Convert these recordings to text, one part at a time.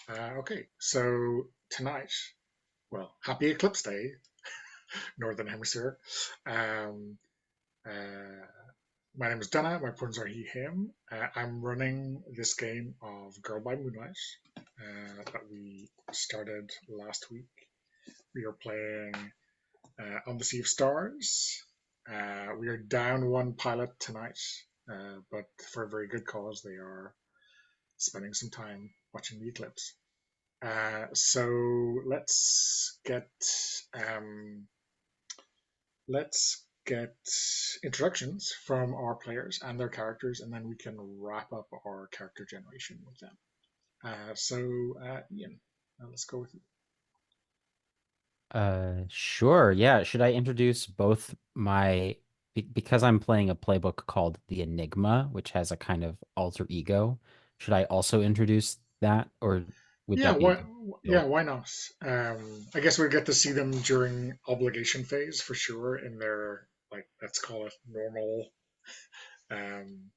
Okay, so tonight, well, happy Eclipse Day, Northern Hemisphere. Um, uh, my name is Dana, my pronouns are he, him. I'm running this game of Girl by Moonlight that we started last week. We are playing on the Sea of Stars. We are down one pilot tonight, but for a very good cause. They are spending some time watching the eclipse. So um, let's get introductions from our players and their characters, and then we can wrap up our character generation with them. Ian, let's go with you. Sure. Yeah. Should I introduce both because I'm playing a playbook called The Enigma, which has a kind of alter ego. Should I also introduce that, or would Yeah, that be why? a Yeah, deal? why not? I guess we get to see them during obligation phase for sure in their like let's call it um,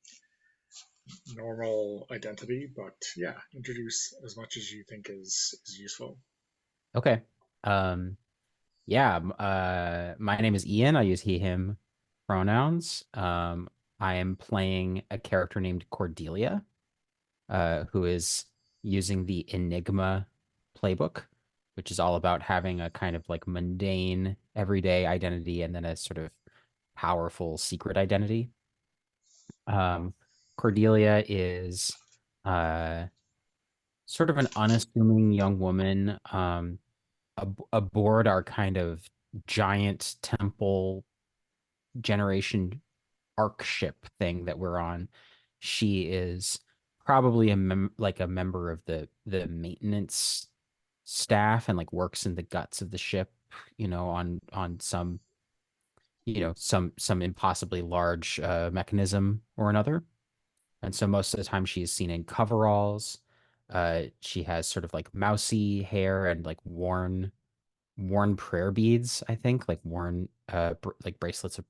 normal identity. But yeah, introduce as much as you think is useful. Okay. Yeah. My name is Ian. I use he, him pronouns. I am playing a character named Cordelia, who is using the Enigma playbook, which is all about having a kind of like mundane everyday identity and then a sort of powerful secret identity. Um, Cordelia is uh, sort of an unassuming young woman aboard our kind of giant temple generation arc ship thing that we're on. She is probably like a member of the maintenance staff and like works in the guts of the ship, on some, some impossibly large mechanism or another. And so most of the time she is seen in coveralls. She has sort of like mousy hair and like worn prayer beads, I think, like worn like bracelets of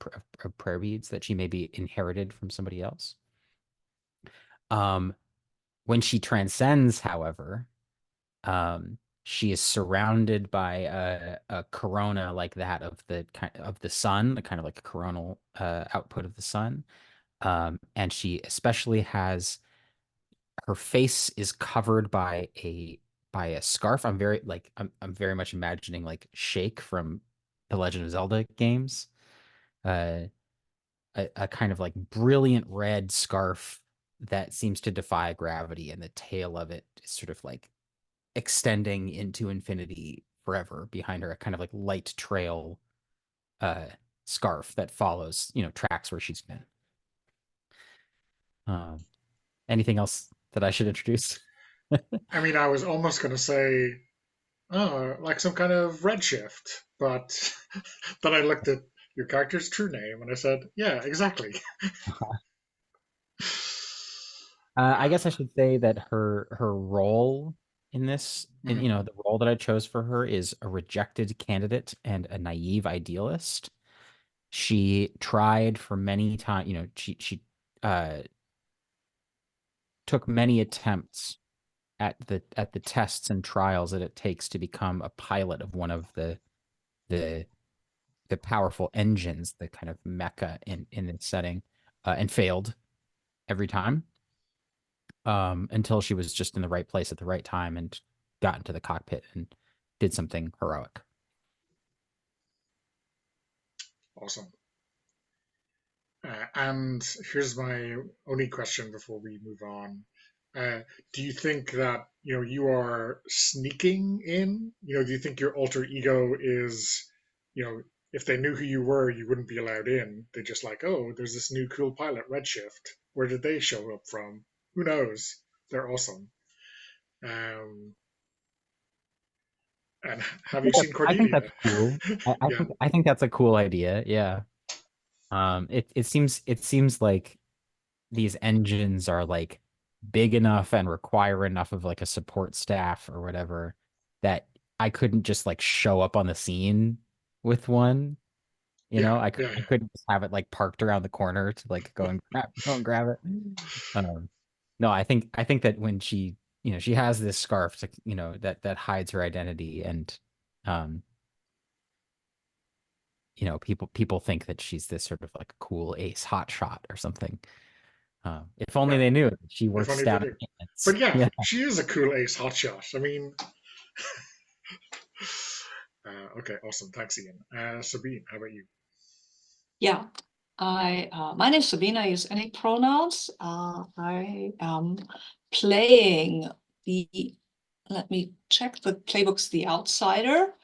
prayer beads that she maybe inherited from somebody else. Um, when she transcends, however, she is surrounded by a corona like that of the kind of the sun, the kind of like a coronal output of the sun. And she especially has her face is covered by a scarf. I'm very much imagining like Shake from the Legend of Zelda games. Uh, a kind of like brilliant red scarf that seems to defy gravity, and the tail of it is sort of like extending into infinity forever behind her, a kind of like light trail uh scarf that follows, tracks where she's been. Um, Anything else that I should introduce? I mean, I was almost going to say, oh, like some kind of redshift, but then I looked at your character's true name and I said, yeah, exactly. I Uh, guess I should say that her role in this, and mhm. the role that I chose for her is a rejected candidate and a naive idealist. She tried for many times, she uh, took many attempts at the tests and trials that it takes to become a pilot of one of the the powerful engines, the kind of mecha in its setting, and failed every time, until she was just in the right place at the right time and got into the cockpit and did something heroic. Awesome. And here's my only question before we move on. Uh, do you think that you are sneaking in? Do you think your alter ego is, you know, if they knew who you were, you wouldn't be allowed in? They're just like, oh, there's this new cool pilot, Redshift. Where did they show up from? Who knows? They're awesome. Um, and have you seen I think Cordelia? that's cool. I Yeah, think that's a cool idea. Yeah. It seems like these engines are like big enough and require enough of like a support staff or whatever that I couldn't just like show up on the scene with one. yeah, I yeah. couldn't just have it like parked around the corner to like go and grab it. No, I think that when she she has this scarf to, that hides her identity, and um, people think that she's this sort of like cool ace hotshot or something. If only Yeah, they knew it. She if works only they down do. at maintenance. But yeah, Yeah. she is a cool ace hotshot. I mean, okay, awesome. Thanks, Ian. Sabine, how about you? Yeah, my name is Sabine. I use any pronouns. I am playing the. Let me check the playbook's The Outsider.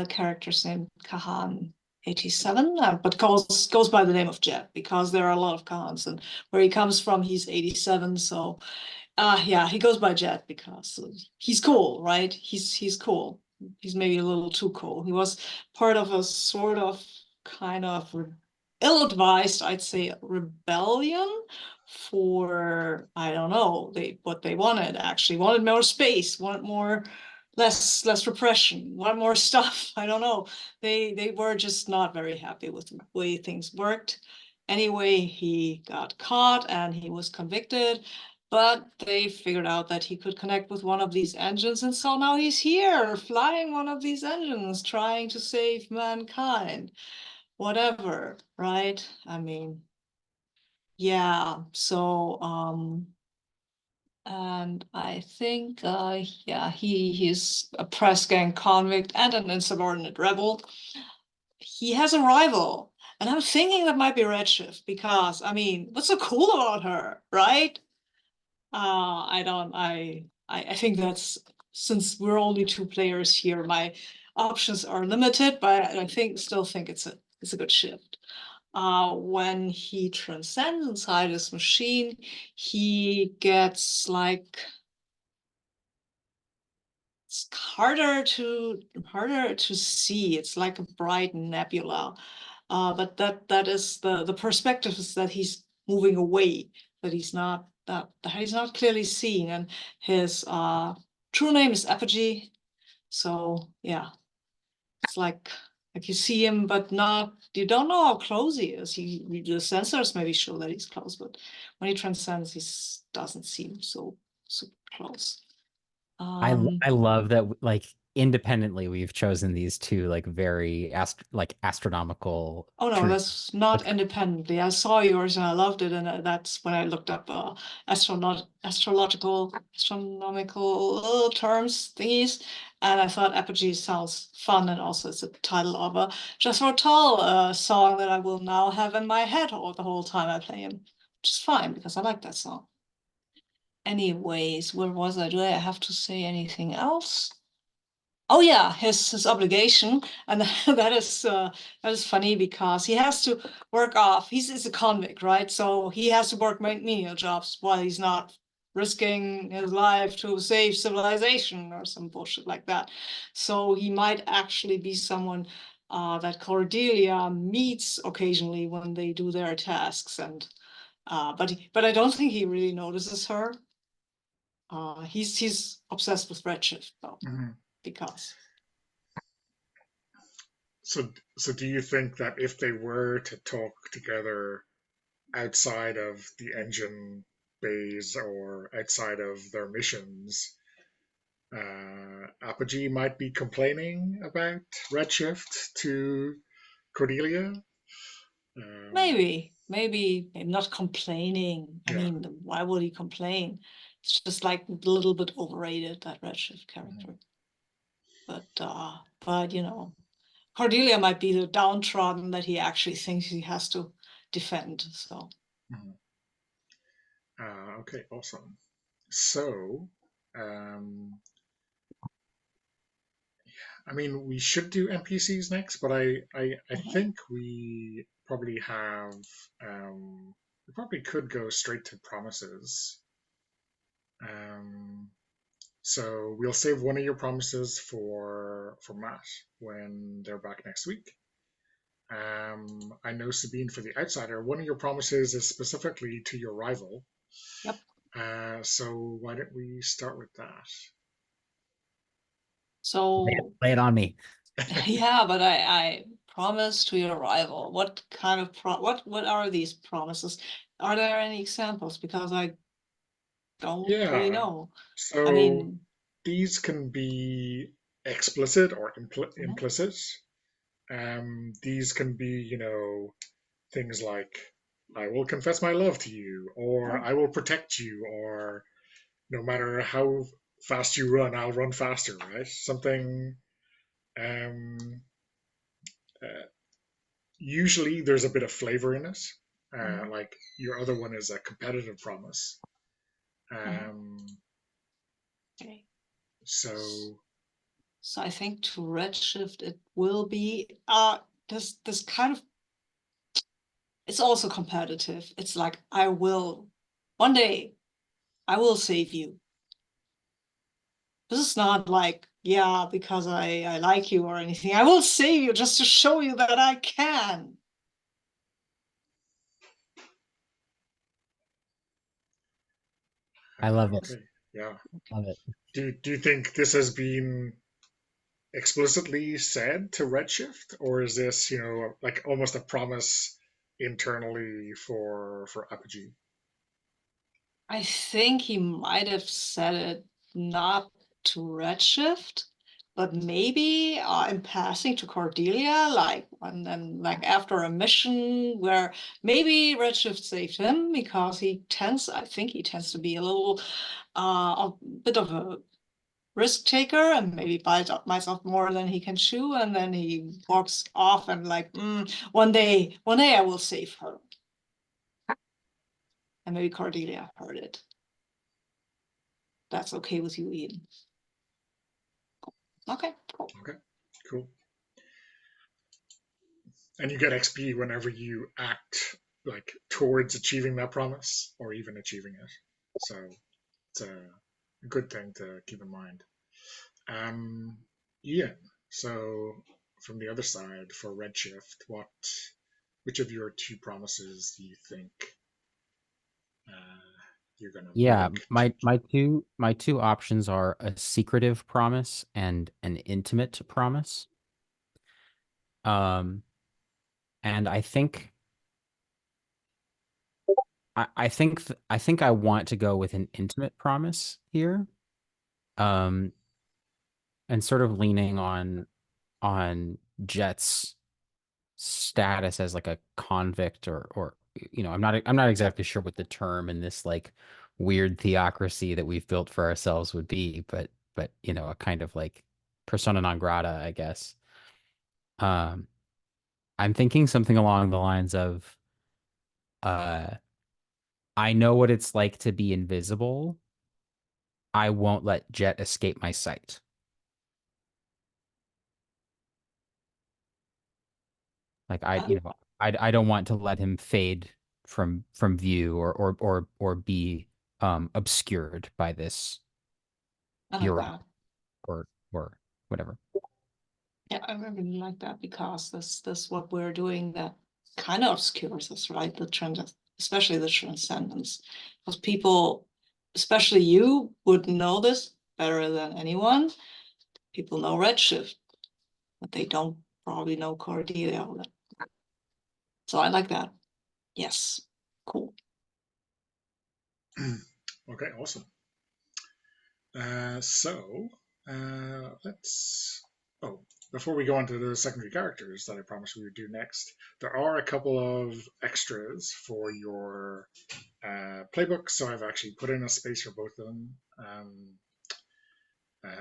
Character's name Kahan 87, but goes by the name of Jet because there are a lot of Kahans, and where he comes from, he's 87. So yeah, he goes by Jet because he's cool, right? He's cool. He's maybe a little too cool. He was part of a sort of kind of ill-advised, I'd say, rebellion for, I don't know, what they wanted actually wanted more space, wanted more less repression, wanted more stuff. I don't know. They were just not very happy with the way things worked. Anyway, he got caught and he was convicted. But they figured out that he could connect with one of these engines, and so now he's here, flying one of these engines, trying to save mankind. Whatever, right? I mean, yeah. So, and I think, yeah, he's a press gang convict and an insubordinate rebel. He has a rival, and I'm thinking that might be Redshift because, I mean, what's so cool about her, right? I don't. I think that's since we're only two players here, my options are limited, but I still think it's a good shift. When he transcends inside his machine, he gets like it's harder to see. It's like a bright nebula. But that is the perspective is that he's moving away, that he's not clearly seen, and his true name is Apogee. So yeah, it's like you see him, but not you don't know how close he is. The sensors maybe show that he's close, but when he transcends, he doesn't seem so super close. I love that, like, independently we've chosen these two like very astronomical Oh no, truths. that's not Like, independently. I saw yours and I loved it, and that's when I looked up astronomical terms thingies, and I thought Apogee sounds fun, and also it's a title of a Just for Tall song that I will now have in my head all the whole time I play him, which is fine because I like that song. Anyways, where was I? Do I have to say anything else? Oh yeah, his obligation, and that is funny because he has to work off. He's a convict, right? So he has to work menial jobs while he's not risking his life to save civilization or some bullshit like that. So he might actually be someone that Cordelia meets occasionally when they do their tasks, and but I don't think he really notices her. He's obsessed with Redshift though, Mm-hmm. because. So do you think that if they were to talk together outside of the engine bays or outside of their missions, Apogee might be complaining about Redshift to Cordelia? Um, Maybe not complaining. I yeah. mean, why would he complain? It's just like a little bit overrated, that Redshift Mhm, character. But Cordelia might be the downtrodden that he actually thinks he has to defend. So mhm. Okay, awesome. So, um, I mean, we should do NPCs next, but I think we probably could go straight to promises. Um, so we'll save one of your promises for Matt when they're back next week. I know, Sabine, for the outsider, one of your promises is specifically to your rival. yep. So why don't we start with that? So lay it on me. yeah, but I promise to your rival. What kind of what are these promises? Are there any examples? Because don't really Yeah. know. I So mean, these can be explicit or mhm, implicit. These can be, things like, I will confess my love to you, or oh, I will protect you, or no matter how fast you run, I'll run faster, right? Something, um, uh, usually there's a bit of flavor in it. mhm, Like your other one is a competitive promise. mhm, Um, okay. so, So I think to Redshift it will be this kind of, it's also competitive. It's like I will one day I will save you. This is not like, yeah, because I like you or anything. I will save you just to show you that I can. I love it. okay, yeah. Love it. Do you think this has been explicitly said to Redshift, or is this, like almost a promise internally for Apogee? I think he might have said it not to Redshift, but maybe in passing to Cordelia, like and then like after a mission where maybe Redshift saved him because I think he tends to be a bit of a risk taker and maybe bites off more than he can chew, and then he walks off and like, one day I will save her. And maybe Cordelia heard it. That's okay with you, Ian. Okay, cool. Okay, cool. And you get XP whenever you act like towards achieving that promise or even achieving it. So it's a good thing to keep in mind. Um, Ian, so from the other side for Redshift, which of your two promises do you think uh, you're gonna Yeah, make? my two options are a secretive promise and an intimate promise. Um, and I think I want to go with an intimate promise here. Um, and sort of leaning on Jet's status as like a convict or I'm not exactly sure what the term in this like weird theocracy that we've built for ourselves would be, but a kind of like persona non grata, I guess. Um, I'm thinking something along the lines of uh I know what it's like to be invisible. I won't let Jet escape my sight. Like Um, I don't want to let him fade from view or be obscured by this I like bureaucracy that. or whatever. Yeah, I really like that because this what we're doing that kind of obscures us, right? Especially the transcendence, because people, especially you, would know this better than anyone. People know Redshift, but they don't probably know Cordelia. So I like that. Yes, cool. Okay, awesome. So let's. Oh, before we go on to the secondary characters that I promised we would do next, there are a couple of extras for your playbook, so I've actually put in a space for both of them.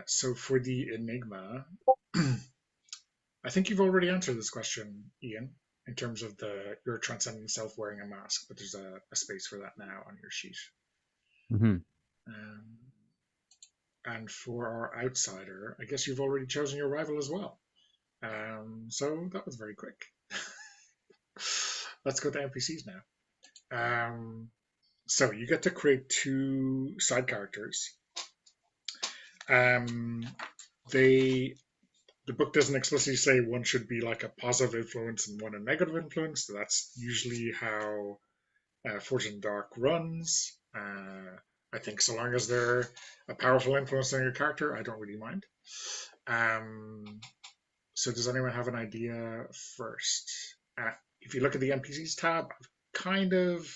So for the Enigma, I think you've already answered this question, Ian, in terms of your transcendent self wearing a mask, but there's a space for that now on your sheet. Hmm. Um, and for our outsider, I guess you've already chosen your rival as well. So that was very quick. Let's go to NPCs now. So you get to create two side characters. Um, they the book doesn't explicitly say one should be like a positive influence and one a negative influence. So that's usually how Fortune Dark runs. I think so long as they're a powerful influence on your character, I don't really mind. Um, so does anyone have an idea first? If you look at the NPCs tab, I've kind of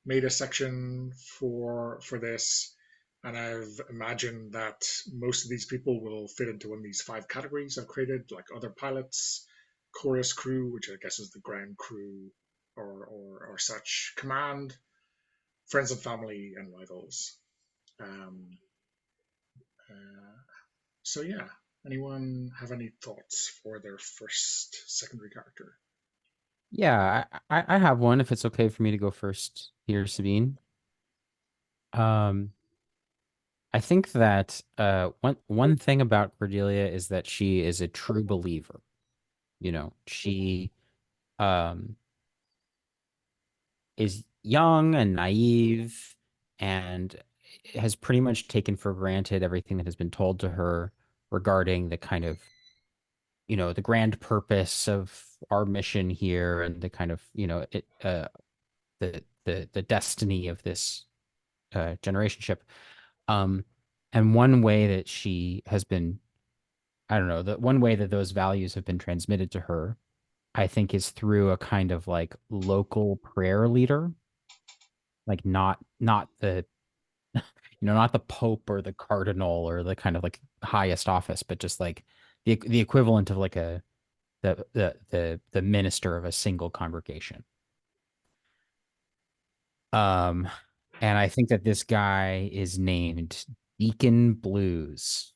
made a section for this. And I've imagined that most of these people will fit into one of these 5 categories I've created, like other pilots, chorus crew, which I guess is the ground crew or such, command, friends and family, and rivals. Um, uh, so yeah, anyone have any thoughts for their first secondary character? Yeah, I have one if it's okay for me to go first here, Sabine. Um, I think that one thing about Cordelia is that she is a true believer. You know, she um is young and naive and has pretty much taken for granted everything that has been told to her regarding the kind of, the grand purpose of our mission here and the kind of, the destiny of this generationship. Um, and one way that she has been, I don't know, the one way that those values have been transmitted to her, I think, is through a kind of like local prayer leader, like not the not the pope or the cardinal or the kind of like highest office, but just like the equivalent of like the minister of a single congregation. Um, and I think that this guy is named Deacon Blues.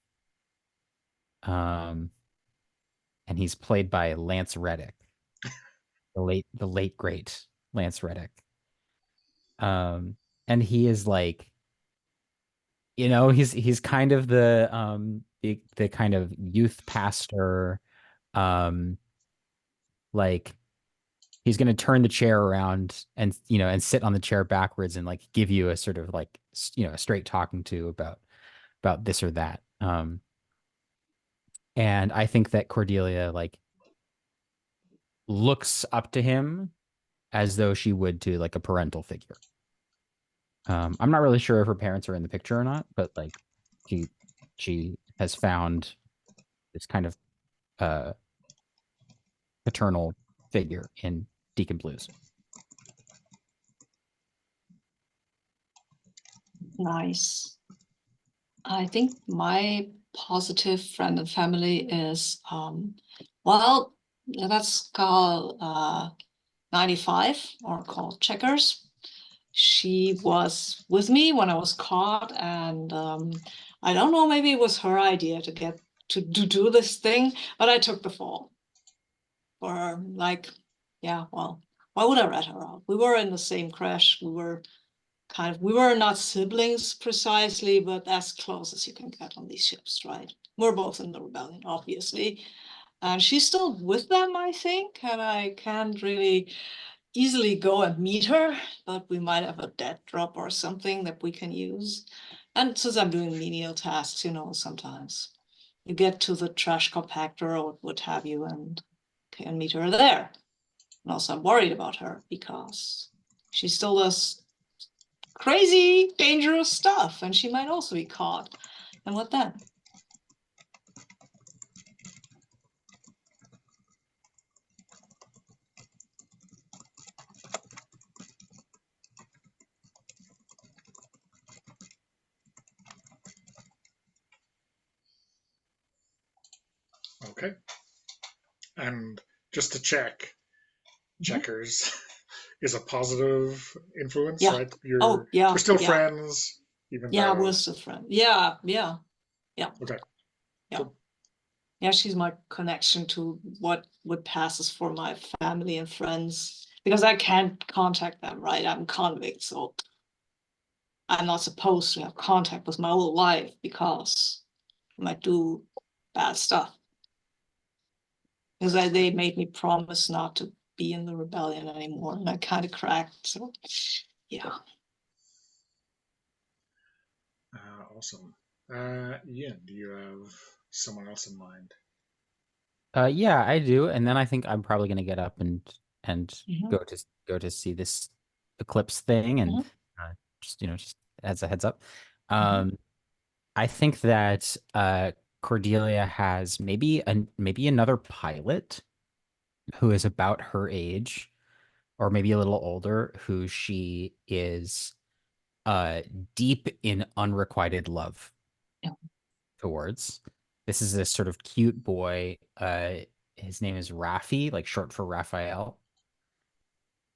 Um, and he's played by Lance Reddick, the late great Lance Reddick. Um, and he is like, he's kind of the kind of youth pastor, um, like he's going to turn the chair around and sit on the chair backwards and like give you a sort of like a straight talking to about this or that. And I think that Cordelia like looks up to him as though she would to like a parental figure. I'm not really sure if her parents are in the picture or not, but like she she has found this kind of uh paternal figure in Deacon Blues. Nice. I think my positive friend and family is, well, that's called 95 or called Checkers. She was with me when I was caught, and I don't know, maybe it was her idea to get to do this thing, but I took the fall. Or like, yeah, well, why would I rat her out? We were in the same crash. We were not siblings precisely, but as close as you can get on these ships, right? We're both in the rebellion, obviously. And she's still with them, I think, and I can't really easily go and meet her, but we might have a debt drop or something that we can use. And since I'm doing menial tasks, sometimes you get to the trash compactor or what have you and can meet her there. And also I'm worried about her because she still does crazy, dangerous stuff, and she might also be caught. And what then? Okay. And just to check, Checkers is a positive influence, Yeah. right? Oh, yeah. You're still Yeah. friends, even Yeah, though. we're still friends. Yeah. Yeah. Yeah. Okay. Yeah. Cool. Yeah, she's my connection to what passes for my family and friends because I can't contact them, right? I'm convict, so I'm not supposed to have contact with my whole life because I might do bad stuff. Because they made me promise not to be in the rebellion anymore, and I kind of cracked. So, yeah. Awesome. Ian, do you have someone else in mind? Yeah, I do, and then I think I'm probably gonna get up and Mhm. go to see this eclipse thing, and Mhm. just as a heads up. Mhm. I think that Cordelia has maybe another pilot who is about her age, or maybe a little older, who she is deep in unrequited love Yeah. towards. This is this sort of cute boy. His name is Raffi, like short for Raphael.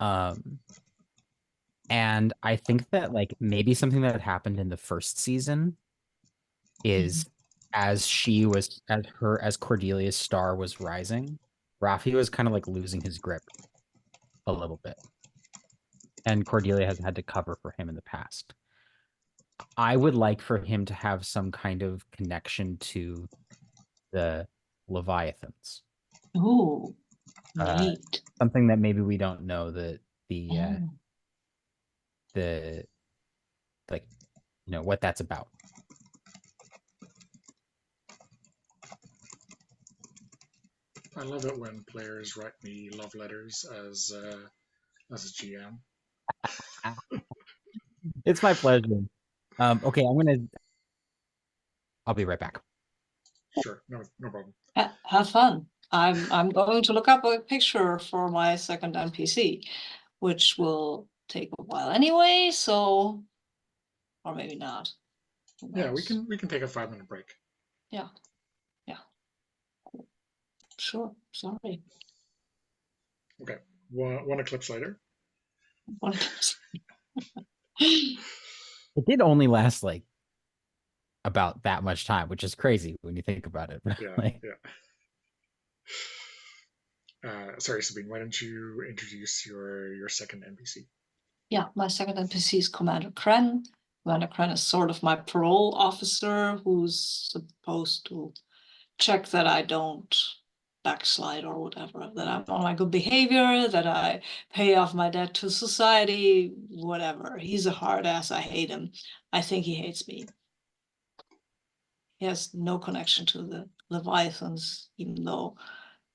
Um, and I think that like maybe something that happened in the first season is as Cordelia's star was rising, Raffi was kind of like losing his grip a little bit. And Cordelia has had to cover for him in the past. I would like for him to have some kind of connection to the Leviathans. Oh, Uh, neat. something that maybe we don't know Oh. the like what that's about. I love it when players write me love letters as a GM. It's my pleasure. Okay, I'll be right back. Sure, no problem. Have fun. I'm going to look up a picture for my second NPC, which will take a while anyway, so or maybe not. Who Yeah, we knows? can take a 5-minute break. Yeah. Yeah. Sure. Sorry. Okay, one eclipse later. It did only last like about that much time, which is crazy when you think about it. Yeah, Like, yeah. Sorry, Sabine. Why don't you introduce your second NPC? Yeah, my second NPC is Commander Kren. Commander Kren is sort of my parole officer who's supposed to check that I don't backslide or whatever, that I'm on my good behavior, that I pay off my debt to society, whatever. He's a hard ass. I hate him. I think he hates me. He has no connection to the Leviathans, even though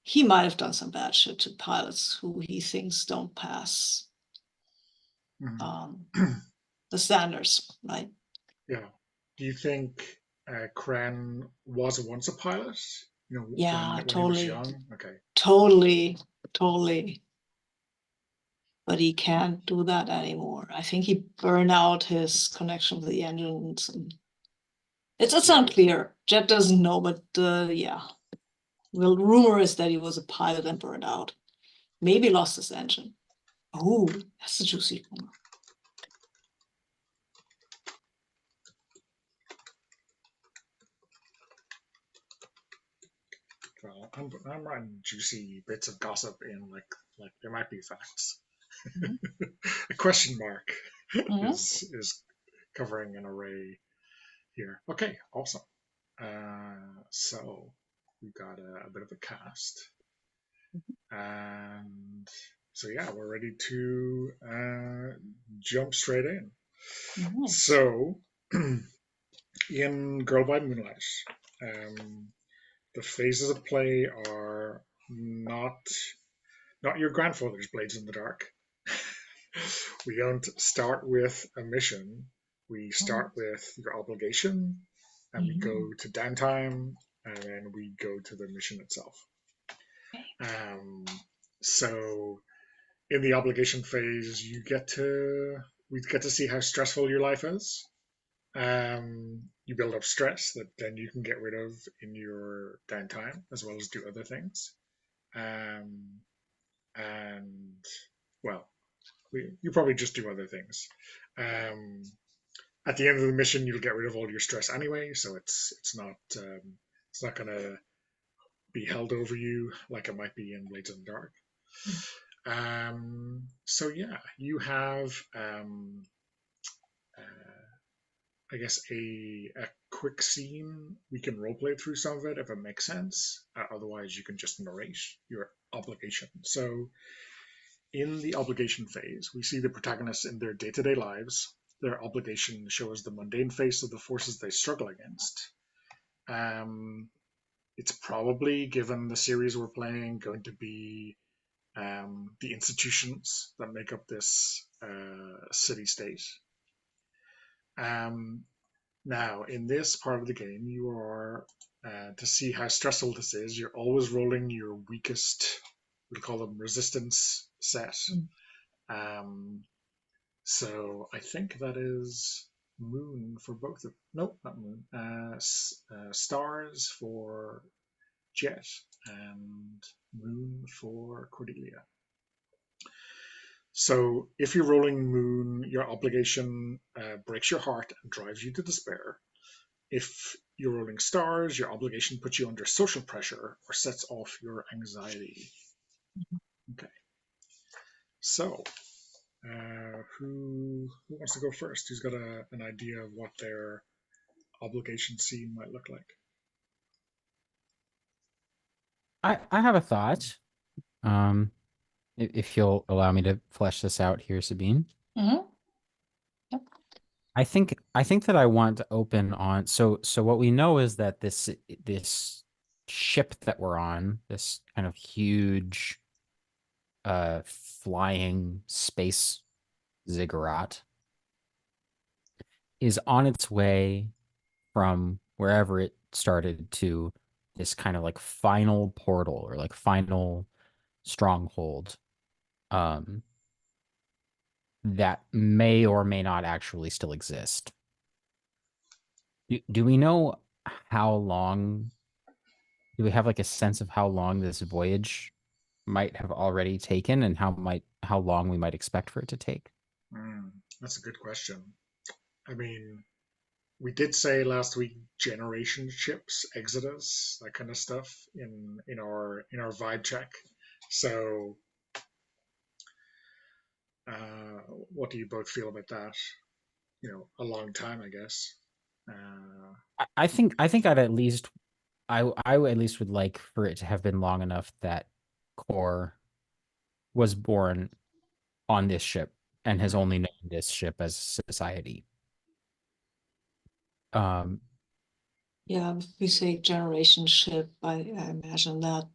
he might have done some bad shit to pilots who he thinks don't pass the standards, right? Yeah. Do you think Kren was once a pilot? Yeah, When he was totally, young. Okay. totally, totally. But he can't do that anymore. I think he burned out his connection with the engines. And it's Yeah. unclear. Jet doesn't know, but yeah. The rumor is that he was a pilot and burned out. Maybe lost his engine. Oh, that's a juicy rumor. Well, I'm writing juicy bits of gossip in like there might be facts. A question mark is covering an array here. Okay, awesome. So we've got a bit of a cast, and so yeah, we're ready to jump straight in. Nice. So in Girl by Moonlight, um, the phases of play are not your grandfather's Blades in the Dark. We don't start with a mission. We start with your obligation, and we go to downtime, and then we go to the mission itself. Um, so in the obligation phase, we get to see how stressful your life is. You build up stress that then you can get rid of in your downtime, as well as do other things. Um, and well, you probably just do other things. Um, at the end of the mission, you'll get rid of all your stress anyway, so it's not gonna be held over you like it might be in Blades in the Dark. So yeah, you have I guess a quick scene. We can roleplay through some of it if it makes sense. Otherwise, you can just narrate your obligation. So in the obligation phase, we see the protagonists in their day-to-day lives. Their obligation shows the mundane face of the forces they struggle against. It's probably, given the series we're playing, going to be the institutions that make up this city-state. Now, in this part of the game, you are, to see how stressful this is, you're always rolling your weakest, we'll call them resistance set. Um, So I think that is moon for both of. Nope, not moon. Stars for Jet and moon for Cordelia. So if you're rolling moon, your obligation breaks your heart and drives you to despair. If you're rolling stars, your obligation puts you under social pressure or sets off your anxiety. Okay. So who wants to go first? Who's got an idea of what their obligation scene might look like? I have a thought. Um, if you'll allow me to flesh this out here, Sabine. Mm-hmm. Yep. I think that I want to open on so what we know is that this ship that we're on, this kind of huge flying space ziggurat, is on its way from wherever it started to this kind of like final portal or like final stronghold um that may or may not actually still exist. Do we know how long, do we have like a sense of how long this voyage might have already taken and how long we might expect for it to take? That's a good question. I mean, we did say last week generation ships, Exodus, that kind of stuff in our vibe check. So, what do you both feel about that? A long time, I guess. I think I at least would like for it to have been long enough that Core was born on this ship and has Mm, only known this ship as society. Um, Yeah, if we say generation ship, I imagine that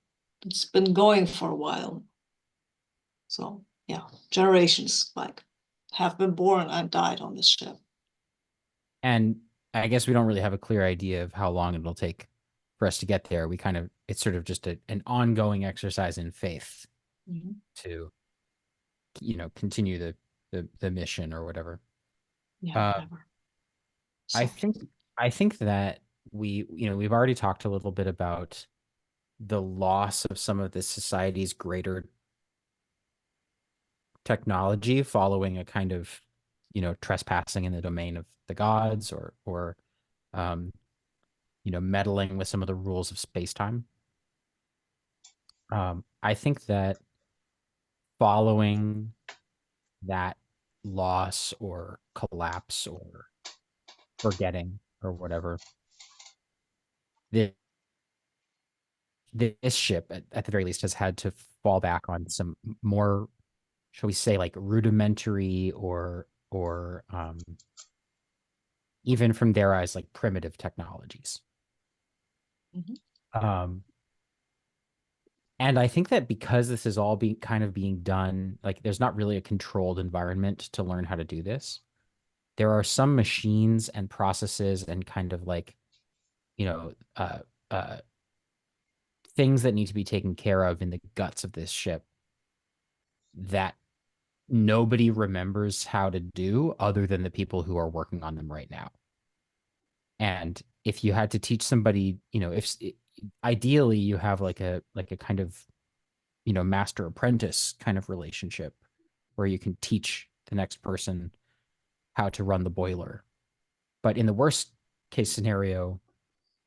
it's been going for a while. So yeah, generations like have been born and died on this ship. and I guess we don't really have a clear idea of how long it'll take for us to get there. It's sort of just an ongoing exercise in faith Mhm. to, continue the mission or whatever. Yeah, Uh, whatever. I So think I think that we've already talked a little bit about the loss of some of the society's greater technology following a kind of, trespassing in the domain of the gods or um, meddling with some of the rules of space-time. I think that following that loss or collapse or forgetting or whatever, this, this ship at the very least has had to fall back on some more, shall we say, like rudimentary or even from their eyes like primitive technologies. mhm. Um, and I think that because this is all being done, like there's not really a controlled environment to learn how to do this. There are some machines and processes and kind of like, you know, uh, uh, things that need to be taken care of in the guts of this ship that nobody remembers how to do other than the people who are working on them right now. And if you had to teach somebody, if ideally you have like a kind of, master apprentice kind of relationship where you can teach the next person how to run the boiler. But in the worst case scenario,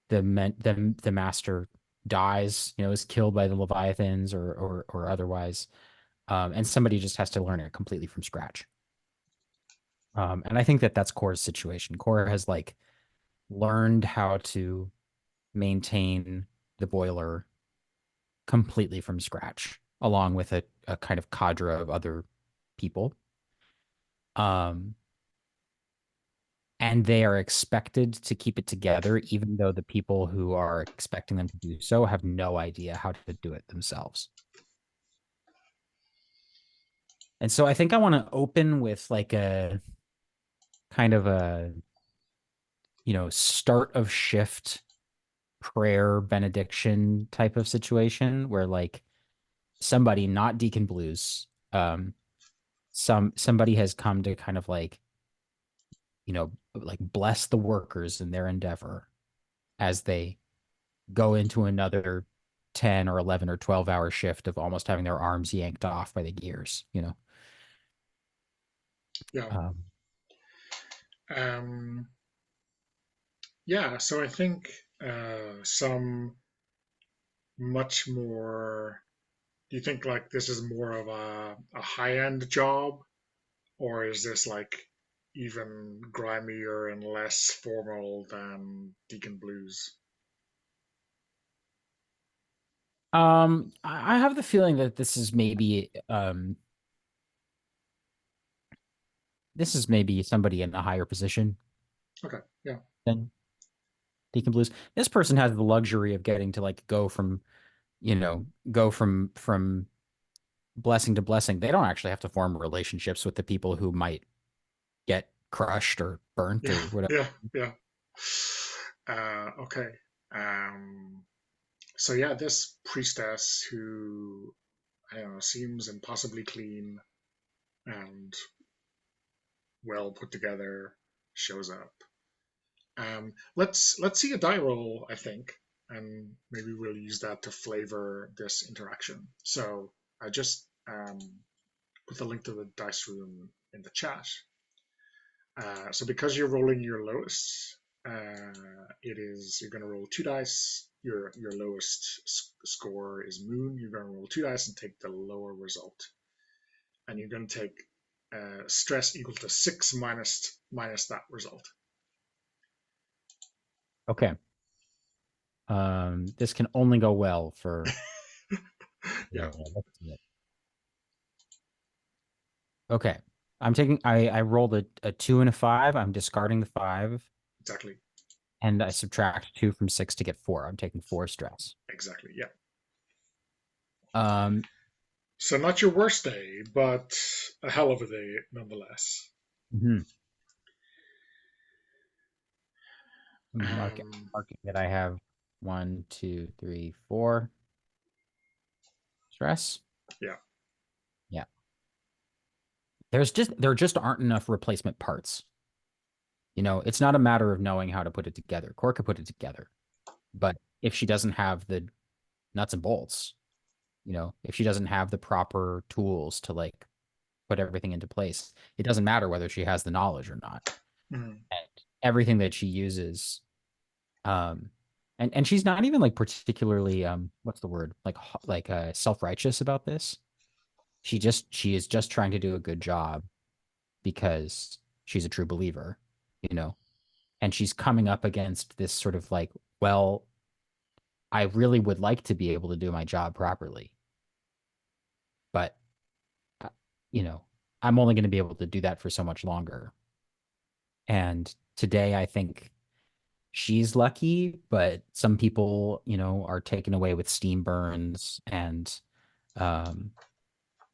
the master dies, is killed by the Leviathans or otherwise, and somebody just has to learn it completely from scratch. And I think that that's Core's situation. Core has like learned how to maintain the boiler completely from scratch, along with a kind of cadre of other people. Um, and they are expected to keep it together, even though the people who are expecting them to do so have no idea how to do it themselves. And so I think I want to open with like a kind of a, start of shift prayer benediction type of situation where like somebody, not Deacon Blues, somebody has come to kind of like, like bless the workers in their endeavor as they go into another 10 or 11 or 12-hour shift of almost having their arms yanked off by the gears, Yeah. Um, Um, yeah. So I think some much more. Do you think like this is more of a high end job, or is this like even grimier and less formal than Deacon Blues? I have the feeling that this is maybe somebody in a higher position Okay. Yeah. than Deacon Blues. This person has the luxury of getting to like go from blessing to blessing. They don't actually have to form relationships with the people who might get crushed or burnt Yeah. or whatever. Yeah. Yeah. Okay. Um, so yeah, this priestess who I don't know seems impossibly clean and well put together shows up. Let's see a die roll, I think, and maybe we'll use that to flavor this interaction. So I just put the link to the dice room in the chat. So because you're rolling your lowest, you're going to roll two dice. Your lowest score is Moon. You're going to roll two dice and take the lower result, and you're going to take stress equal to 6 minus that result. Okay. This can only go well for Yeah, let's see it. Okay. I rolled a 2 and a 5. I'm discarding the 5 exactly, and I subtract 2 from 6 to get 4. I'm taking 4 stress. exactly. Yeah. Um, So not your worst day, but a hell of a day nonetheless. mhm. Um, Marking that I have 1, 2, 3, 4 stress. yeah. Yeah. There just aren't enough replacement parts. It's not a matter of knowing how to put it together. Cora could put it together. But if she doesn't have the nuts and bolts, if she doesn't have the proper tools to like put everything into place, it doesn't matter whether she has the knowledge or not. Mm, And everything that she uses, um, and she's not even like particularly what's the word, like self-righteous about this. She is just trying to do a good job because she's a true believer, you know, and she's coming up against this sort of like, well, I really would like to be able to do my job properly, but uh, you know, I'm only going to be able to do that for so much longer. And today, I think she's lucky, but some people, are taken away with steam burns and, um,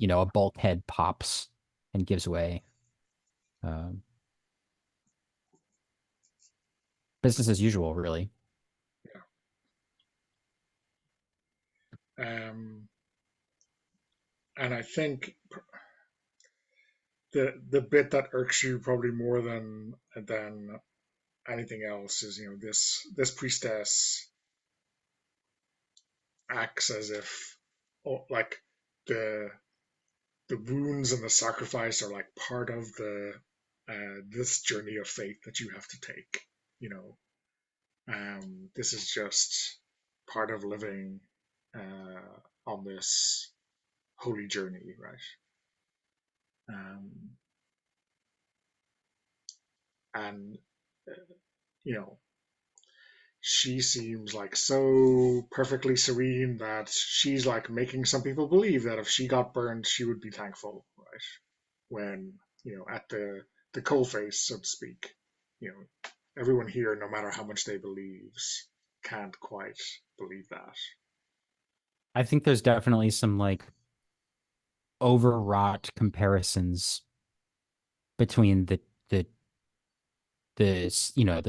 a bulkhead pops and gives way. Um, Business as usual, really. yeah. And I think the bit that irks you probably more than anything else is this priestess acts as if like the the wounds and the sacrifice are like part of the this journey of faith that you have to take. You know, this is just part of living on this holy journey, right? Um, and you know, she seems like so perfectly serene that she's like making some people believe that if she got burned, she would be thankful, right? When at the coal face, so to speak, everyone here, no matter how much they believes, can't quite believe that. I think there's definitely some like overwrought comparisons between the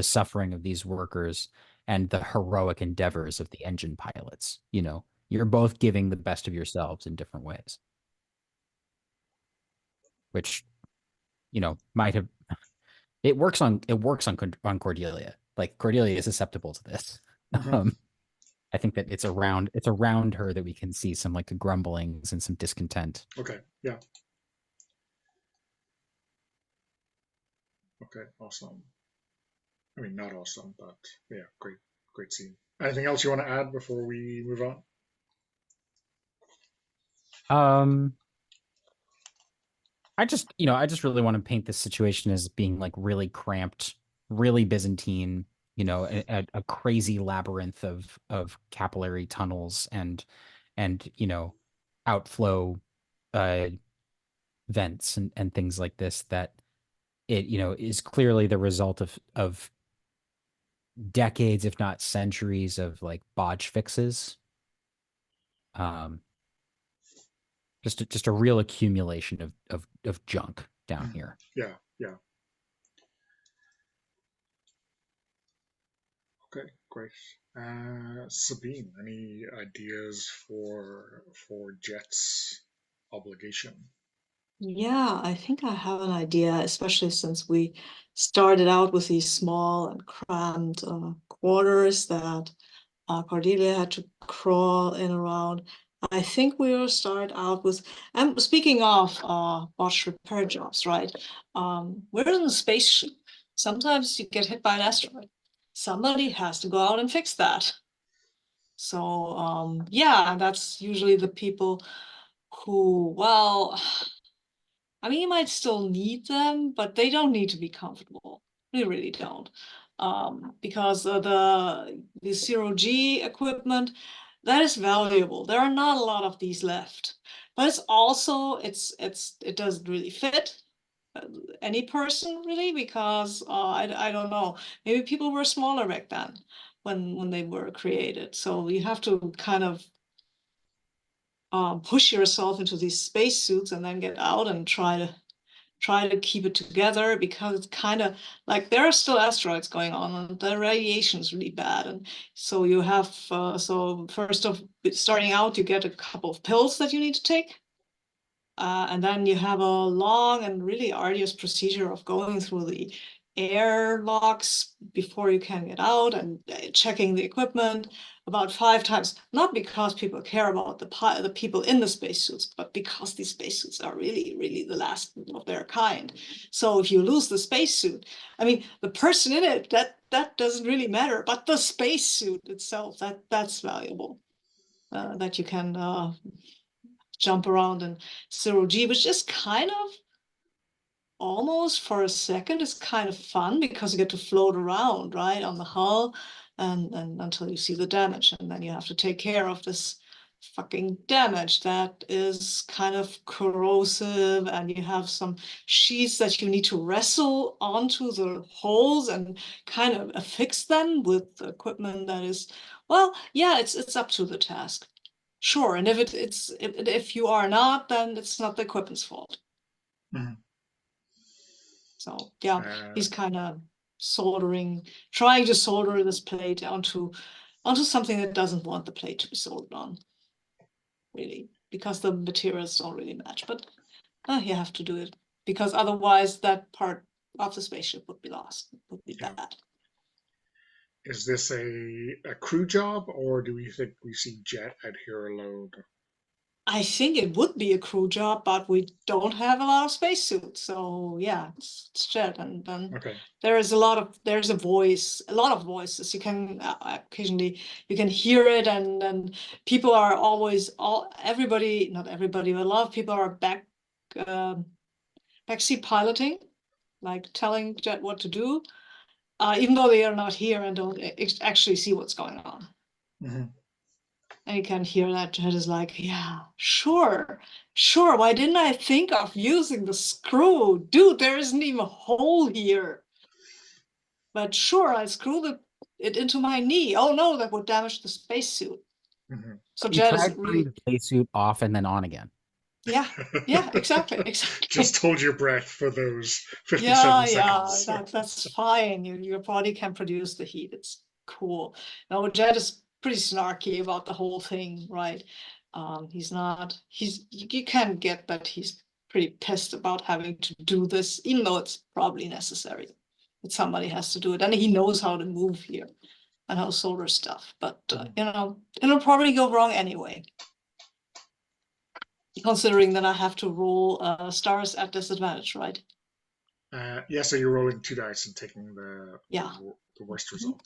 suffering of these workers and the heroic endeavors of the engine pilots. You're both giving the best of yourselves in different ways, which, might have it works on Cordelia. Like Cordelia is susceptible to this. Mm-hmm. Um, I think that it's around her that we can see some like grumblings and some discontent. Okay. Yeah. Okay. Awesome. I mean, not awesome, but yeah, great scene. Anything else you want to add before we move on? Um, I just really want to paint this situation as being like really cramped, really Byzantine, a crazy labyrinth of capillary tunnels and outflow uh vents and things like this that it is clearly the result of decades, if not centuries, of like bodge fixes. Um, just a real accumulation of junk down Mm-hmm. here. Yeah. Yeah. Okay. Great. Sabine, any ideas for Jet's obligation? Yeah, I think I have an idea, especially since we started out with these small and crammed quarters that Cordelia had to crawl in around. I think we will start out with, and speaking of botched repair jobs, right? We're in a spaceship. Sometimes you get hit by an asteroid. Somebody has to go out and fix that. So yeah, that's usually the people who, well, I mean, you might still need them, but they don't need to be comfortable. They really don't. Because the zero-G equipment, that is valuable. There are not a lot of these left. But it's also, it doesn't really fit any person really, because I don't know. Maybe people were smaller back then when they were created. So you have to kind of push yourself into these spacesuits and then get out and try to keep it together, because it's kind of like there are still asteroids going on and the radiation is really bad. And so you have, so first of starting out, you get a couple of pills that you need to take. And then you have a long and really arduous procedure of going through the airlocks before you can get out, and checking the equipment about 5 times, not because people care about the people in the spacesuits, but because these spacesuits are really, really the last of their kind. So if you lose the spacesuit, I mean, the person in it, that doesn't really matter, but the spacesuit itself, that's valuable. That you can jump around in zero-G, which is kind of almost for a second is kind of fun, because you get to float around right on the hull and until you see the damage, and then you have to take care of this fucking damage that is kind of corrosive, and you have some sheets that you need to wrestle onto the holes and kind of affix them with equipment that is, well, yeah, it's up to the task. Sure, and if you are not, then it's not the equipment's fault. Mm-hmm. So yeah, he's kind of trying to solder this plate onto something that doesn't want the plate to be soldered on, really, because the materials don't really match. But you have to do it, because otherwise that part of the spaceship would be lost, would be Yeah. bad. Is this a crew job, or do we think we see Jet out here alone? I think it would be a crew job, but we don't have a lot of spacesuits. So yeah, it's Jet. And then Okay. there's a lot of voices. You can occasionally, you can hear it, and people are always, everybody, not everybody, but a lot of people are backseat piloting, like telling Jet what to do, even though they are not here and don't actually see what's going on. Mm-hmm. And you can hear that Jet is like, yeah, sure. Why didn't I think of using the screw? Dude, there isn't even a hole here. But sure, I screw it into my knee. Oh no, that would damage the spacesuit. Mm-hmm. So You Jet tried is turning really, the spacesuit off and then on again. yeah, exactly. Just hold your breath for those 57 seconds. That's fine. Your body can produce the heat. It's cool. Now Jet is pretty snarky about the whole thing, right? You can get that he's pretty pissed about having to do this, even though it's probably necessary. That somebody has to do it, and he knows how to move here and how solar stuff. But it'll probably go wrong anyway, considering that I have to roll stars at disadvantage, right? Yeah, so you're rolling 2 dice and taking the worst result.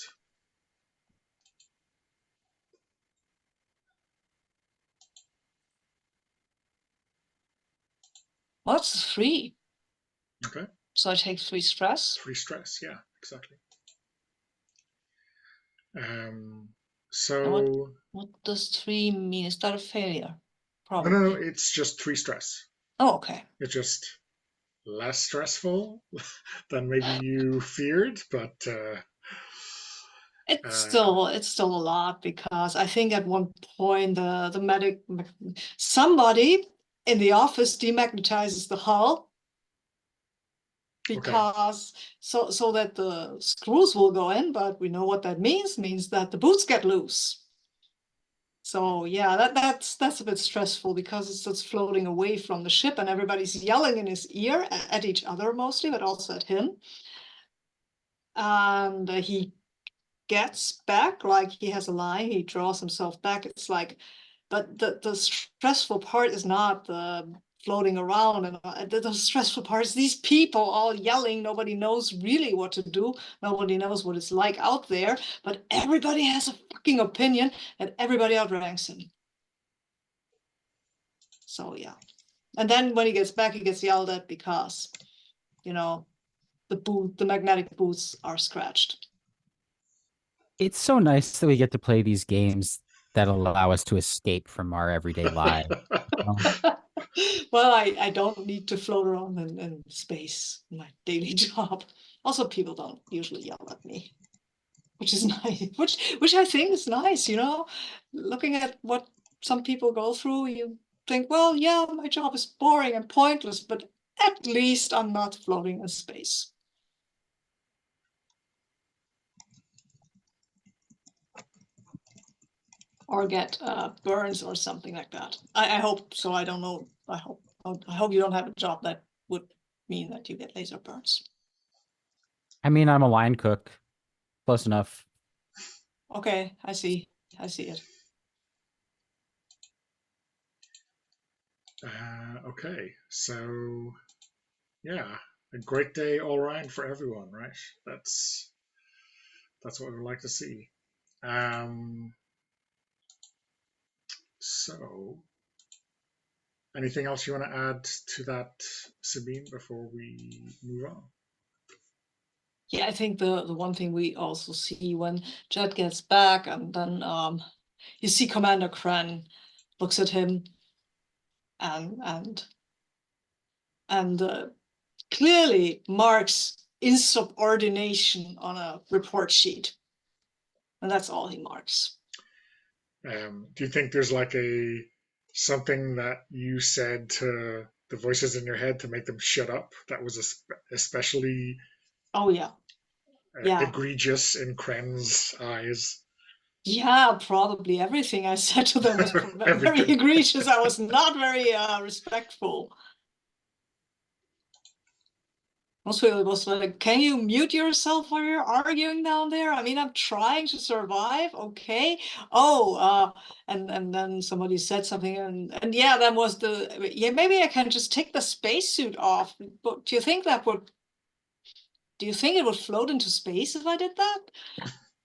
Well, it's 3. Okay. So I take 3 stress. 3 stress, yeah, exactly. So what does 3 mean? Is that a failure? Probably. No, it's just 3 stress. Oh, okay. It's just less stressful than maybe you feared, but it's still a lot, because I think at one point somebody in the office demagnetizes the hull, because so that the screws will go in, but we know what that means that the boots get loose. So yeah, that's a bit stressful, because it's just floating away from the ship and everybody's yelling in his ear at each other mostly, but also at him. And he gets back, like he has a line, he draws himself back. It's like, but the stressful part is not the floating around, and the stressful part is these people all yelling. Nobody knows really what to do. Nobody knows what it's like out there, but everybody has a fucking opinion, and everybody outranks him. So yeah. And then when he gets back, he gets yelled at because, the magnetic boots are scratched. It's so nice that we get to play these games that allow us to escape from our everyday lives. Well, I don't need to float around in space in my daily job. Also, people don't usually yell at me, which is nice. Which I think is nice, Looking at what some people go through, you think, well, yeah, my job is boring and pointless, but at least I'm not floating in space. Or get burns or something like that. I hope so. I don't know. I hope you don't have a job that would mean that you get laser burns. I mean, I'm a line cook. Close enough. Okay, I see it. Okay, so yeah, a great day all around for everyone, right? That's what we'd like to see. So, anything else you want to add to that, Sabine, before we move on? Yeah, I think the one thing we also see when Jed gets back, and then you see Commander Kren looks at him and clearly marks insubordination on a report sheet, and that's all he marks. Do you think there's like something that you said to the voices in your head to make them shut up that was especially egregious in Kren's eyes? Yeah, probably everything I said to them was very egregious. I was not very respectful. Most people was like, can you mute yourself while you're arguing down there? I mean, I'm trying to survive, okay? Oh, and then somebody said something, and yeah, that was maybe I can just take the spacesuit off. But do you think it would float into space if I did that?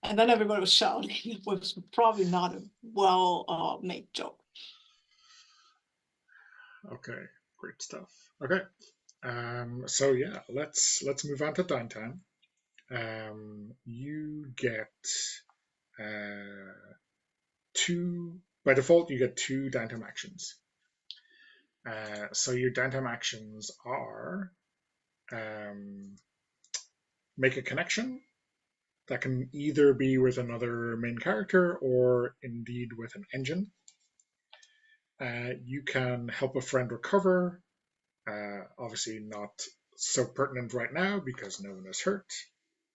And then everybody was shouting. It was probably not a well made joke. Okay, great stuff. Okay, so yeah, let's move on to downtime. You get by default, you get 2 downtime actions. So your downtime actions are make a connection. That can either be with another main character or indeed with an engine. You can help a friend recover. Obviously not so pertinent right now because no one is hurt.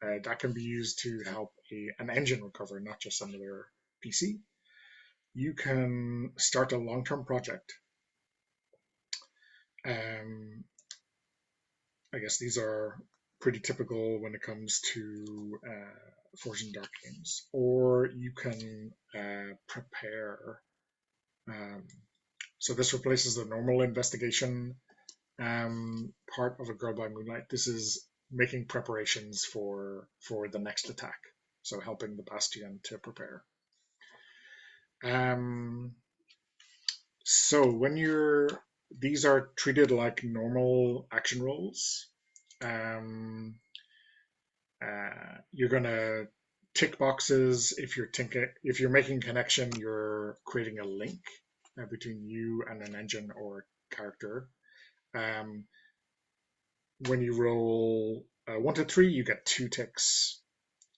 That can be used to help an engine recover, not just another PC. You can start a long-term project. Um, I guess these are pretty typical when it comes to Forged in Dark games. Or you can prepare. Um, so this replaces the normal investigation part of A Girl by Moonlight. This is making preparations for the next attack. So helping the Bastion to prepare. So when these are treated like normal action rolls. Um, you're gonna tick boxes. If you're making a connection, you're creating a link between you and an engine or character. Um, when you roll 1 to 3, you get 2 ticks.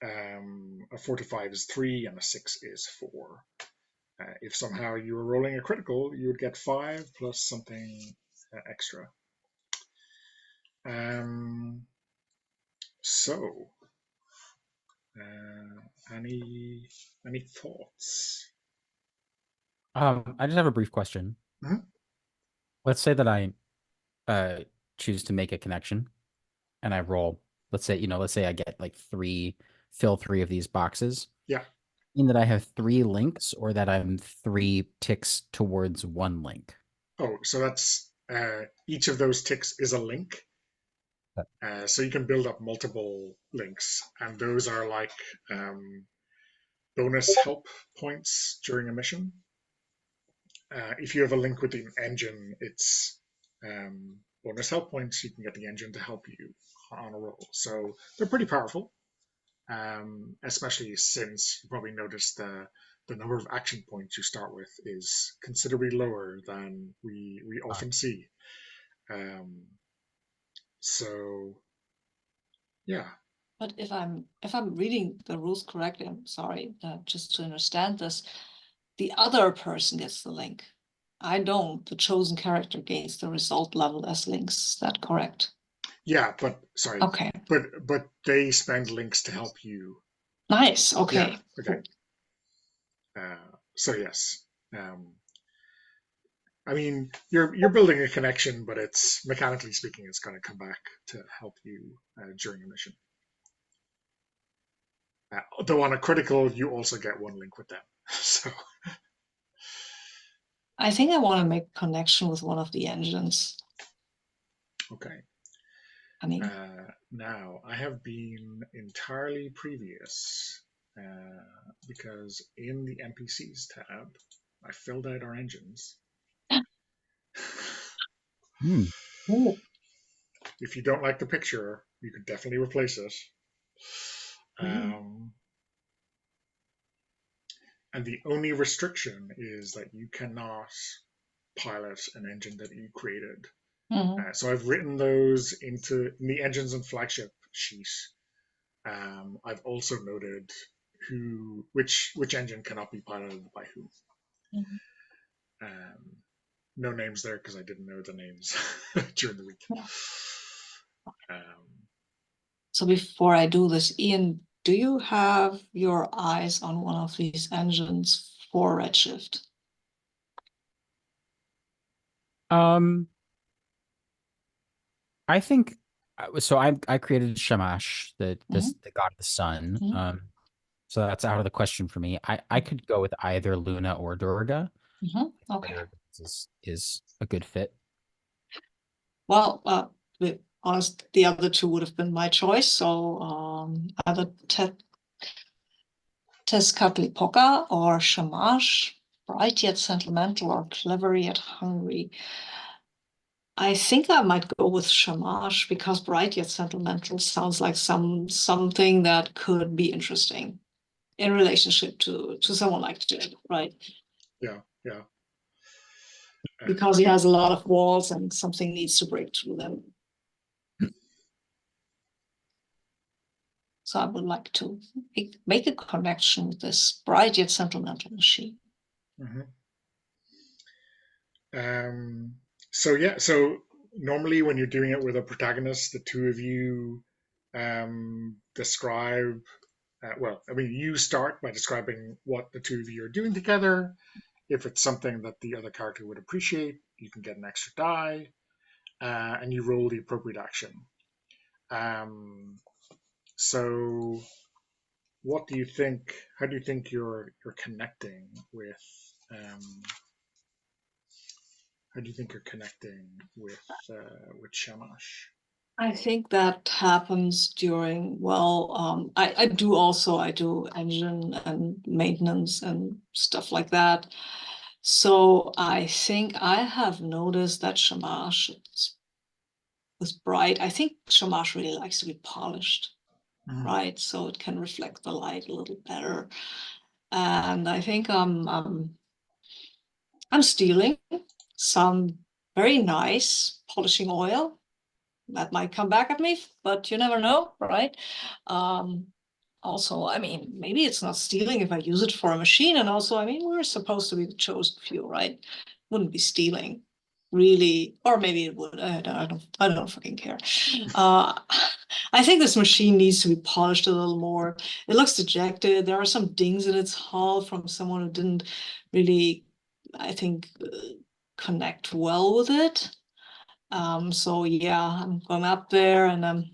A 4 to 5 is 3, and a 6 is 4. If somehow you were rolling a critical, you would get 5 plus something extra. Um, so, any thoughts? I just have a brief question. Mhm. Let's say that I choose to make a connection and I roll. Let's say I get like fill 3 of these boxes. Yeah. In that I have 3 links or that I'm 3 ticks towards 1 link. Oh, so that's each of those ticks is a link. So you can build up multiple links, and those are like bonus help points during a mission. If you have a link with the engine, it's bonus help points. You can get the engine to help you on a roll. So they're pretty powerful, especially since you probably noticed the number of action points you start with is considerably lower than we often see. So yeah. But if I'm reading the rules correctly, I'm sorry, just to understand this, the other person gets the link. I don't. The chosen character gains the result level as links. Is that correct? Yeah, but sorry. Okay. But they spend links to help you. Nice. Okay. Yeah. Okay. So yes. I mean, you're building a connection, but it's mechanically speaking, it's going to come back to help you during a mission. Though on a critical, you also get 1 link with them. So I think I want to make a connection with one of the engines. okay. I mean, now I have been entirely previous because in the NPCs tab, I filled out our engines. If you don't like the picture, you could definitely replace it. And the only restriction is that you cannot pilot an engine that you created. So I've written those in the engines and flagship sheet. I've also noted which engine cannot be piloted by who. No names there because I didn't know the names during the week. So before I do this, Ian, do you have your eyes on one of these engines for Redshift? I think so. I created Shamash, the god of the sun. So that's out of the question for me. I could go with either Luna or Durga. Okay. Is a good fit. Well, to be honest, the other 2 would have been my choice. So either Tezcatlipoca or Shamash, bright yet sentimental or clever yet hungry. I think I might go with Shamash because bright yet sentimental sounds like something that could be interesting in relationship to someone like Jed, right? Yeah. Because he has a lot of walls and something needs to break through them. So I would like to make a connection with this bright yet sentimental machine. So normally when you're doing it with a protagonist, the 2 of you describe. You start by describing what the 2 of you are doing together. If it's something that the other character would appreciate, you can get an extra die. and you roll the appropriate action. So what do you think? How do you think you're connecting with? How do you think you're connecting with Shamash? I think that happens during, well, I do engine and maintenance and stuff like that. So I think I have noticed that Shamash was bright. I think Shamash really likes to be polished, right? So it can reflect the light a little better. And I think I'm stealing some very nice polishing oil. That might come back at me, but you never know, right? Also, I mean, maybe it's not stealing if I use it for a machine. And also, I mean, we're supposed to be the chosen few, right? Wouldn't be stealing, really, or maybe it would. I don't fucking care. I think this machine needs to be polished a little more. It looks dejected. There are some dings in its hull from someone who didn't really, I think, connect well with it. So yeah, I'm going up there and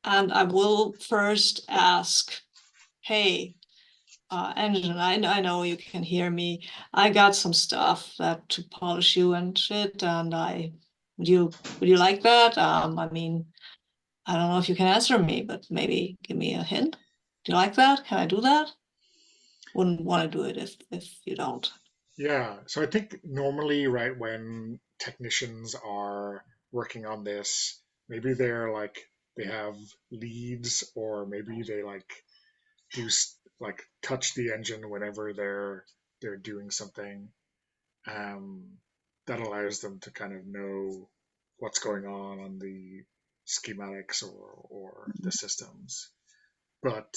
I will first ask, hey, engine, I know you can hear me. I got some stuff that to polish you and shit, and would you like that? I mean, I don't know if you can answer me, but maybe give me a hint. Do you like that? Can I do that? Wouldn't want to do it if you don't. Yeah, so I think normally, right, when technicians are working on this, maybe they have leads, or maybe they do touch the engine whenever they're doing something, um, that allows them to kind of know what's going on the schematics or the systems. But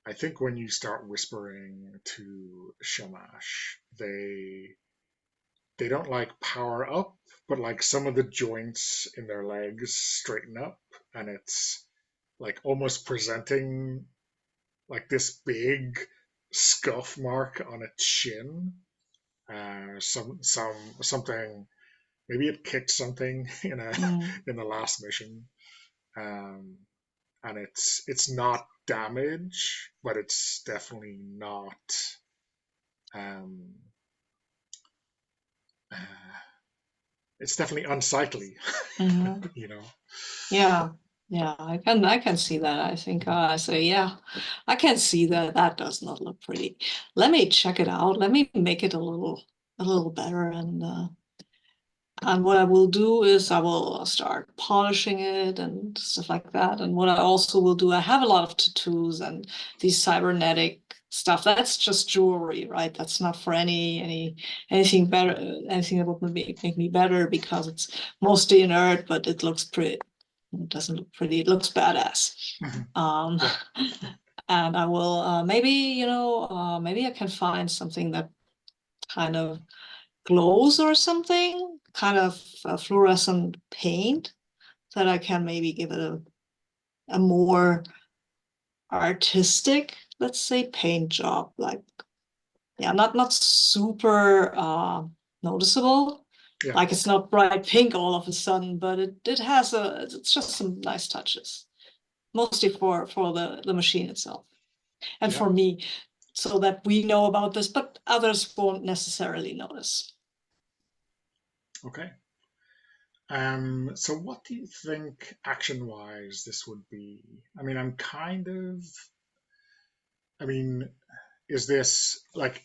I think when you start whispering to Shamash, they don't power up, but some of the joints in their legs straighten up, and it's almost presenting this big scuff mark on its shin. Something, maybe it kicked something in the last mission, um, and it's not damage, but it's definitely not. Um, uh, it's definitely unsightly, you know. Yeah, yeah, I can see that. I think I say, yeah, I can see that. That does not look pretty. Let me check it out. Let me make it a little better. And what I will do is I will start polishing it and stuff like that. And what I also will do, I have a lot of tattoos and these cybernetic stuff. That's just jewelry, right? That's not for anything better, anything that would make me better, because it's mostly inert, but it looks pretty. It doesn't look pretty. It looks badass. Um, and I will maybe maybe I can find something that kind of glows or something, kind of fluorescent paint, that I can maybe give it a more artistic, let's say, paint job. Like, yeah, not super noticeable. Yeah, Like, it's not bright pink all of a sudden, but it has it's just some nice touches, mostly for the machine itself and yeah, for me, so that we know about this, but others won't necessarily notice. okay. So what do you think action-wise this would be? I mean, I mean, is this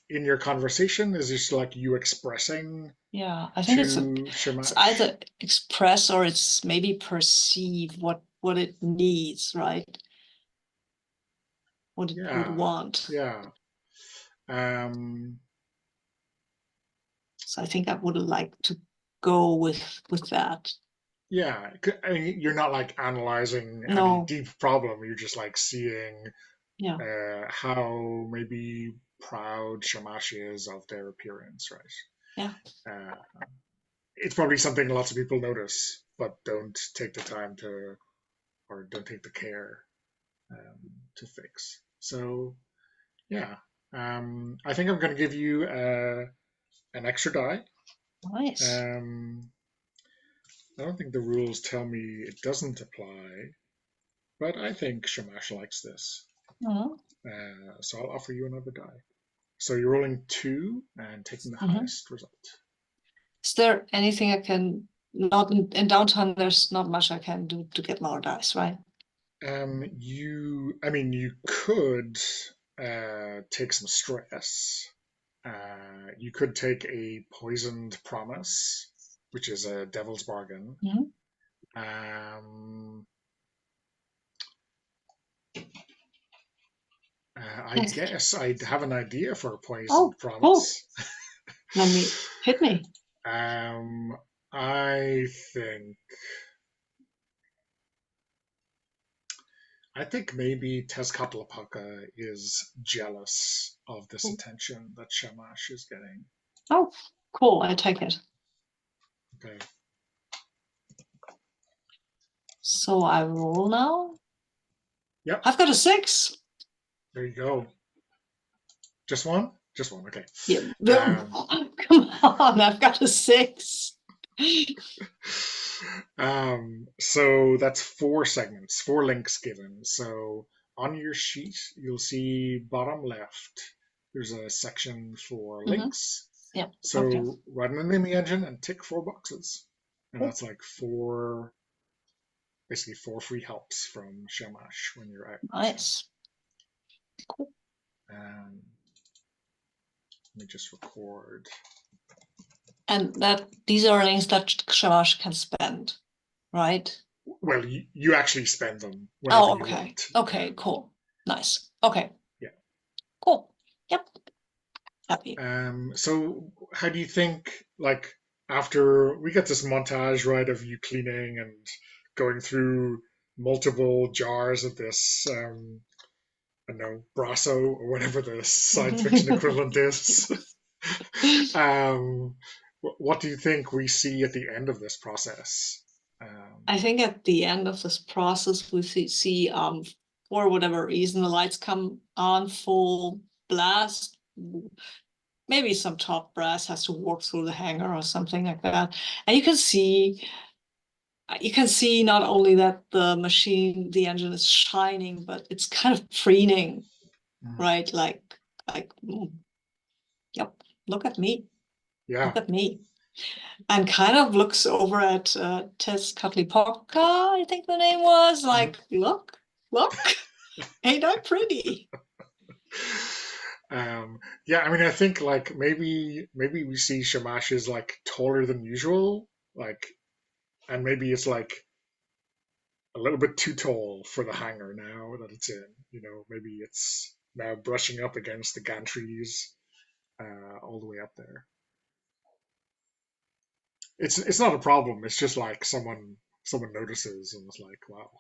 in your conversation? Is this you expressing Yeah, I think to it's Shamash? either express or it's maybe perceive what it needs, right? What it would Yeah, want. yeah, um, So I think I would like to go with that. yeah. I mean, you're not analyzing any No, deep problem. You're just seeing yeah, how maybe proud Shamash is of their appearance, right? yeah. Uh, it's probably something lots of people notice, but don't take the time to, or don't take the care to fix. So yeah, I think I'm going to give you an extra die. Nice. I don't think the rules tell me it doesn't apply, but I think Shamash likes this. Mhm. So I'll offer you another die. So you're rolling 2 and taking the highest result. Is there anything I can not in downtime? There's not much I can do to get more dice, right? You could take some stress. You could take a poisoned promise, which is a devil's bargain. Mhm. I guess I have an idea for a poisoned Oh, promise. Let me hit me. I think maybe Tezcatlipoca is jealous of this attention that Shamash is getting. Oh, cool. I take it. Okay. So I roll now. Yep. I've got a 6. There you go. Just one? Just one. Okay. Yeah. Come on, I've got a 6. So that's 4 segments, 4 links given. So on your sheet, you'll see bottom left, there's a section for links. Yeah. So Okay. write an enemy engine and tick 4 boxes. And that's like 4, basically 4 free helps from Shamash when you're out. Nice. Cool. Let me just record. And these are links that Shamash can spend, right? Well, you actually spend them whenever you want. Okay, cool. Nice. Okay. Yeah. Cool. Yep. Happy. So how do you think, like, after we get this montage, right, of you cleaning and going through multiple jars of this, I don't know, Brasso or whatever the science fiction equivalent is. What do you think we see at the end of this process? I think at the end of this process, we see for whatever reason, the lights come on full blast. Maybe some top brass has to walk through the hangar or something like that. And you can see not only that the machine, the engine is shining, but it's kind of preening, right? Like, yep, look at me. Yeah. Look at me. And kind of looks over at Tezcatlipoca, I think the name was, like, look, ain't I pretty? Yeah, I think like maybe we see Shamash is like taller than usual, like, and maybe it's like a little bit too tall for the hangar now that it's in. Maybe it's now brushing up against the gantries all the way up there. It's not a problem. It's just like someone notices and was like, wow.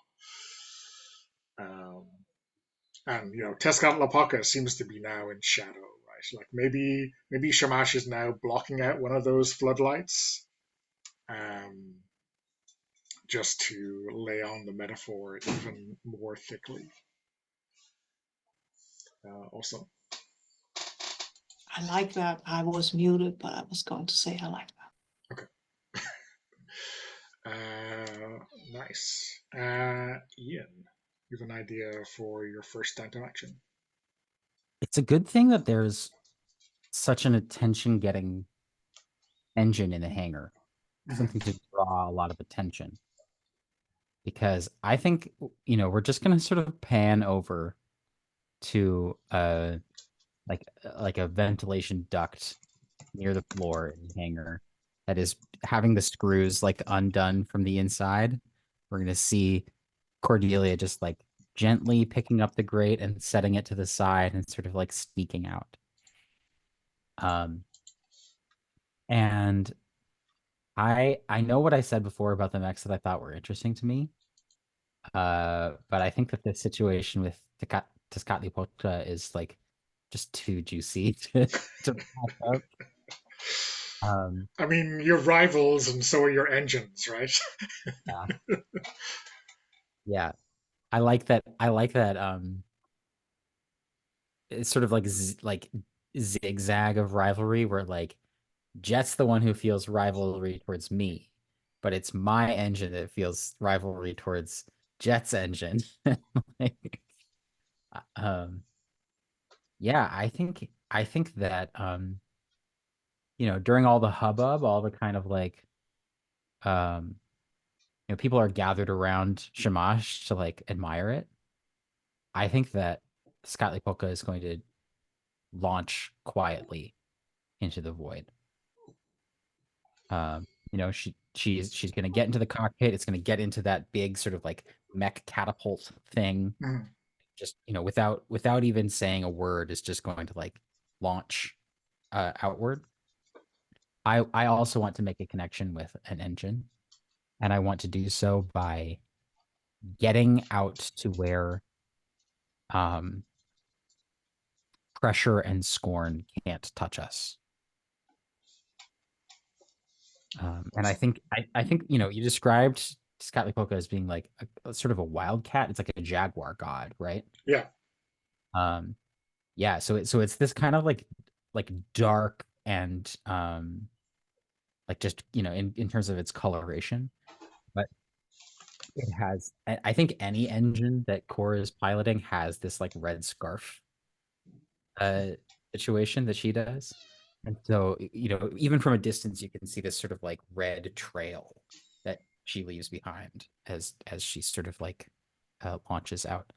And Tezcatlipoca seems to be now in shadow, right? Like maybe Shamash is now blocking out one of those floodlights, just to lay on the metaphor even more thickly. Awesome. I like that. I was muted, but I was going to say I like that. Okay. Nice. Ian, you have an idea for your first downtown action? It's a good thing that there's such an attention-getting engine in the hangar. Something to draw a lot of attention. Because I think, we're just going to sort of pan over to like a ventilation duct near the floor in the hangar that is having the screws like undone from the inside. We're going to see Cordelia just like gently picking up the grate and setting it to the side and sort of like sneaking out. And I know what I said before about the mechs that I thought were interesting to me. But I think that the situation with Tezcatlipoca is like just too juicy to pass up. You're rivals, and so are your engines, right? Yeah. Yeah. I like that. It's sort of like zigzag of rivalry where like Jet's the one who feels rivalry towards me, but it's my engine that feels rivalry towards Jet's engine. Like, um, yeah, I think that during all the hubbub, all the kind of like um, people are gathered around Shamash to like admire it. I think that Scotty Polka is going to launch quietly into the void. She's gonna get into the cockpit. It's gonna get into that big sort of like mech catapult thing. Mhm. Just without even saying a word, is just going to like launch outward. I also want to make a connection with an engine, and I want to do so by getting out to where um pressure and scorn can't touch us. And I think you described Scott Poca as being like a sort of a wildcat. It's like a jaguar god, right? Yeah. Um, yeah. So it's this kind of like dark and like just in terms of its coloration, but it has. I think any engine that Core is piloting has this like red scarf uh situation that she does. And so, even from a distance, you can see this sort of like red trail that she leaves behind as she sort of like launches out.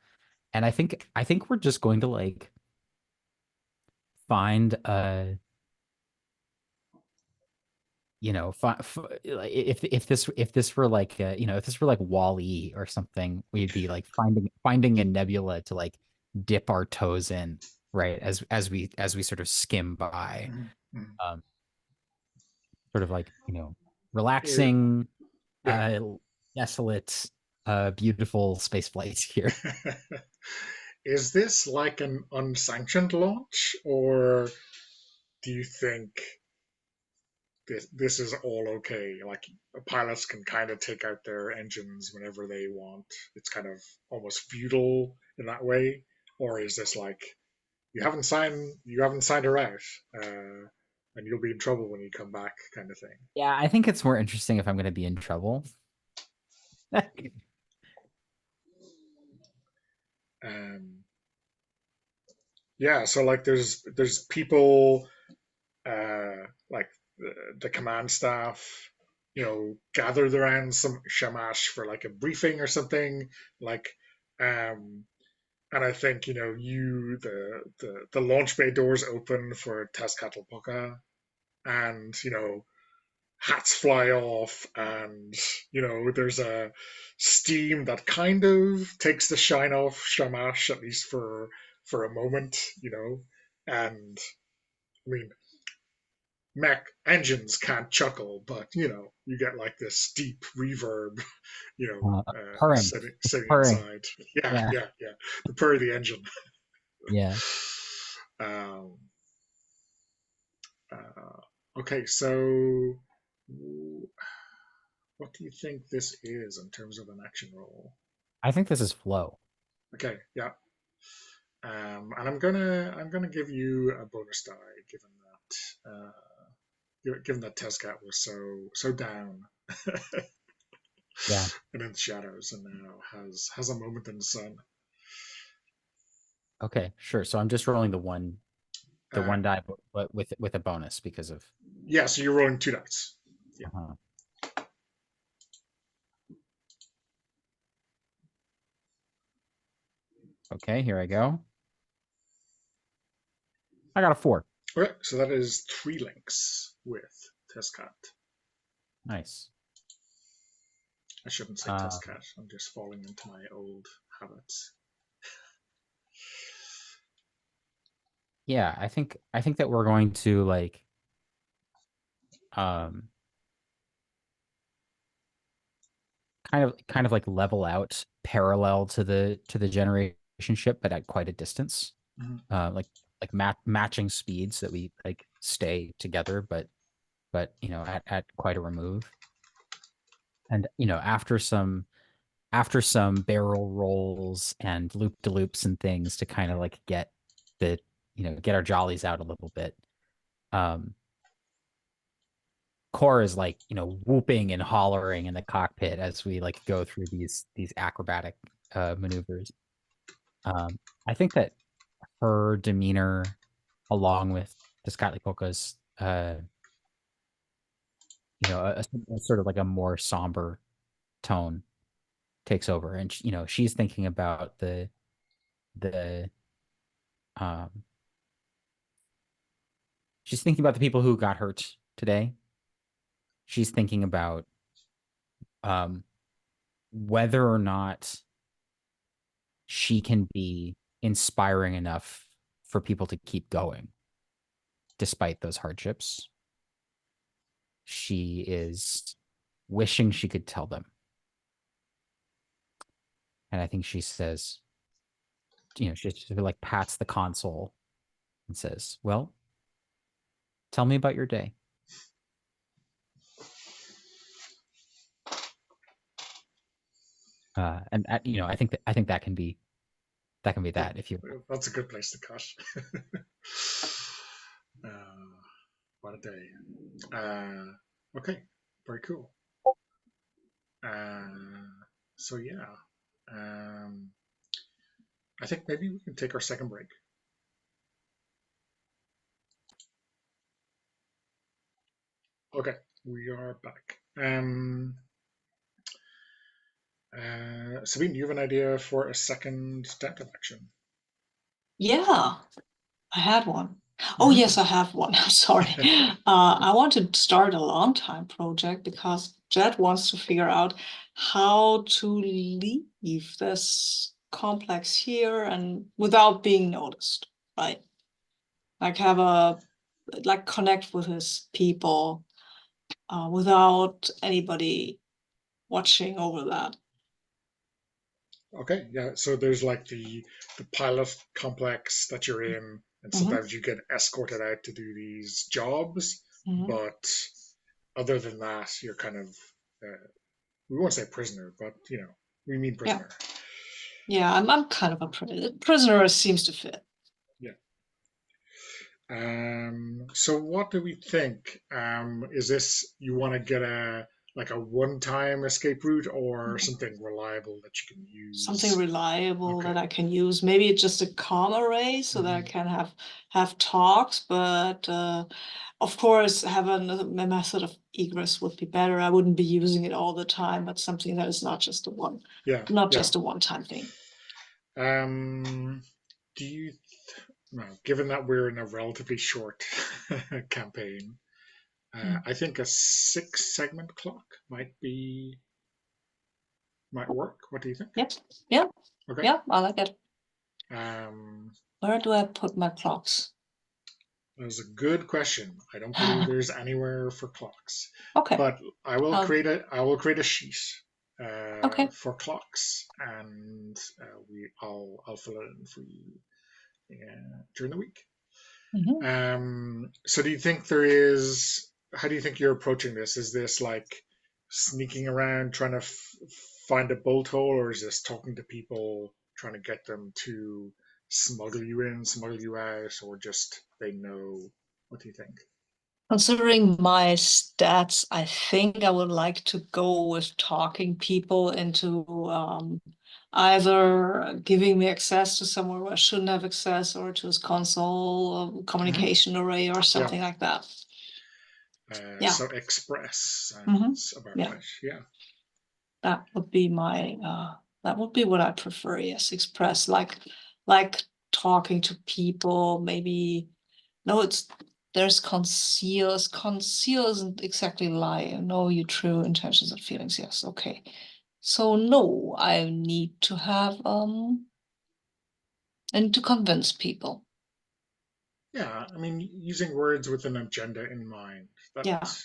And I think we're just going to like find like, if this were like if this were like Wall-E or something, we'd be like finding a nebula to like dip our toes in, right? As we sort of skim by. Mhm. Mhm. Um, Sort of like It- relaxing, yeah. uh, desolate, beautiful space flights here. Is this like an unsanctioned launch, or do you think this is all okay? Like pilots can kind of take out their engines whenever they want. It's kind of almost feudal in that way, or is this like you haven't signed her out, and you'll be in trouble when you come back, kind of thing? Yeah, I think it's more interesting if I'm going to be in trouble. Um, yeah, so like there's people like the command staff, gathered around some shamash for like a briefing or something, like, um, and I think the launch bay doors open for Tezcatlipoca, and hats fly off, and there's a steam that kind of takes the shine off Shamash, at least for a moment, and I mean, mech engines can't chuckle, but you get like this deep reverb, Purring, it's sitting purring. inside. Yeah, Yeah, yeah, yeah. The purr of the engine. yeah. Um, okay, so what do you think this is in terms of an action roll? I think this is flow. Okay, yeah. And I'm gonna give you a bonus die, given that Tezcat was so down Yeah. and in the shadows, and now has a moment in the sun. Okay, sure. So I'm just rolling the Uh, one die, but with a bonus because of. yeah, so you're rolling two dice. Yeah. Uh-huh. Okay, here I go. I got a 4. Okay, so that is 3 links with Tezcat. Nice. I shouldn't say Tezcat. I'm just falling into my old habits. Yeah, I think that we're going to like um kind of like level out parallel to the generation ship, but at quite a distance. Mhm. Like matching speeds so that we like stay together, but at quite a remove. And after some barrel rolls and loop de loops and things to kind of like get our jollies out a little bit. Um, Core is like, whooping and hollering in the cockpit as we like go through these acrobatic maneuvers. I think that her demeanor, along with Tezcatlipoca's, a sort of like a more somber tone takes over, and she's thinking about the um she's thinking about the people who got hurt today. She's thinking about um whether or not she can be inspiring enough for people to keep going despite those hardships. She is wishing she could tell them. And I think she says, she like pats the console and says, well, tell me about your day. And I think that can be that if you. That's a good place to cut. What a day. Okay, very cool. So yeah, I think maybe we can take our second break. Okay, we are back. Sabine, do you have an idea for a second dental action? Yeah, I had one. Oh, yes, I have one. I'm sorry. I want to start a long time project because Jed wants to figure out how to leave this complex here and without being noticed, right? Like connect with his people without anybody watching over that. Okay, yeah. So there's like the pilot complex that you're in, and sometimes you get escorted out to do these jobs. But other than that, you're kind of we won't say prisoner, but we mean prisoner. Yeah, I'm kind of a prisoner. Seems to fit. Yeah. So what do we think? Is this you want to get a one-time escape route or something reliable that you can use? Something reliable that I can use. Maybe it's just a comma array so that I can have talks, but of course, having a method of egress would be better. I wouldn't be using it all the time, but something that is not just just a one-time thing. Do you? Given that we're in a relatively short campaign, I think a 6-segment clock might work. What do you think? Yeah. Okay. Yeah, I like it. Where do I put my clocks? That's a good question. I don't believe there's anywhere for clocks. Okay. But I will create a sheet for clocks, and I'll fill it in for you during the week. So do you think how do you think you're approaching this? Is this like sneaking around trying to find a bolt hole, or is this talking to people trying to get them to smuggle you in, smuggle you out, or just they know? What do you think? Considering my stats, I think I would like to go with talking people into either giving me access to somewhere where I shouldn't have access, or to his console communication array or something like that. So express sounds about right. Yeah. That would be what I prefer. Yes, express, like talking to people. Maybe there's conceal. Conceal isn't exactly lie. Know your true intentions and feelings. Yes, okay. So no, I need to have and to convince people. Yeah, I mean, using words with an agenda in mind. That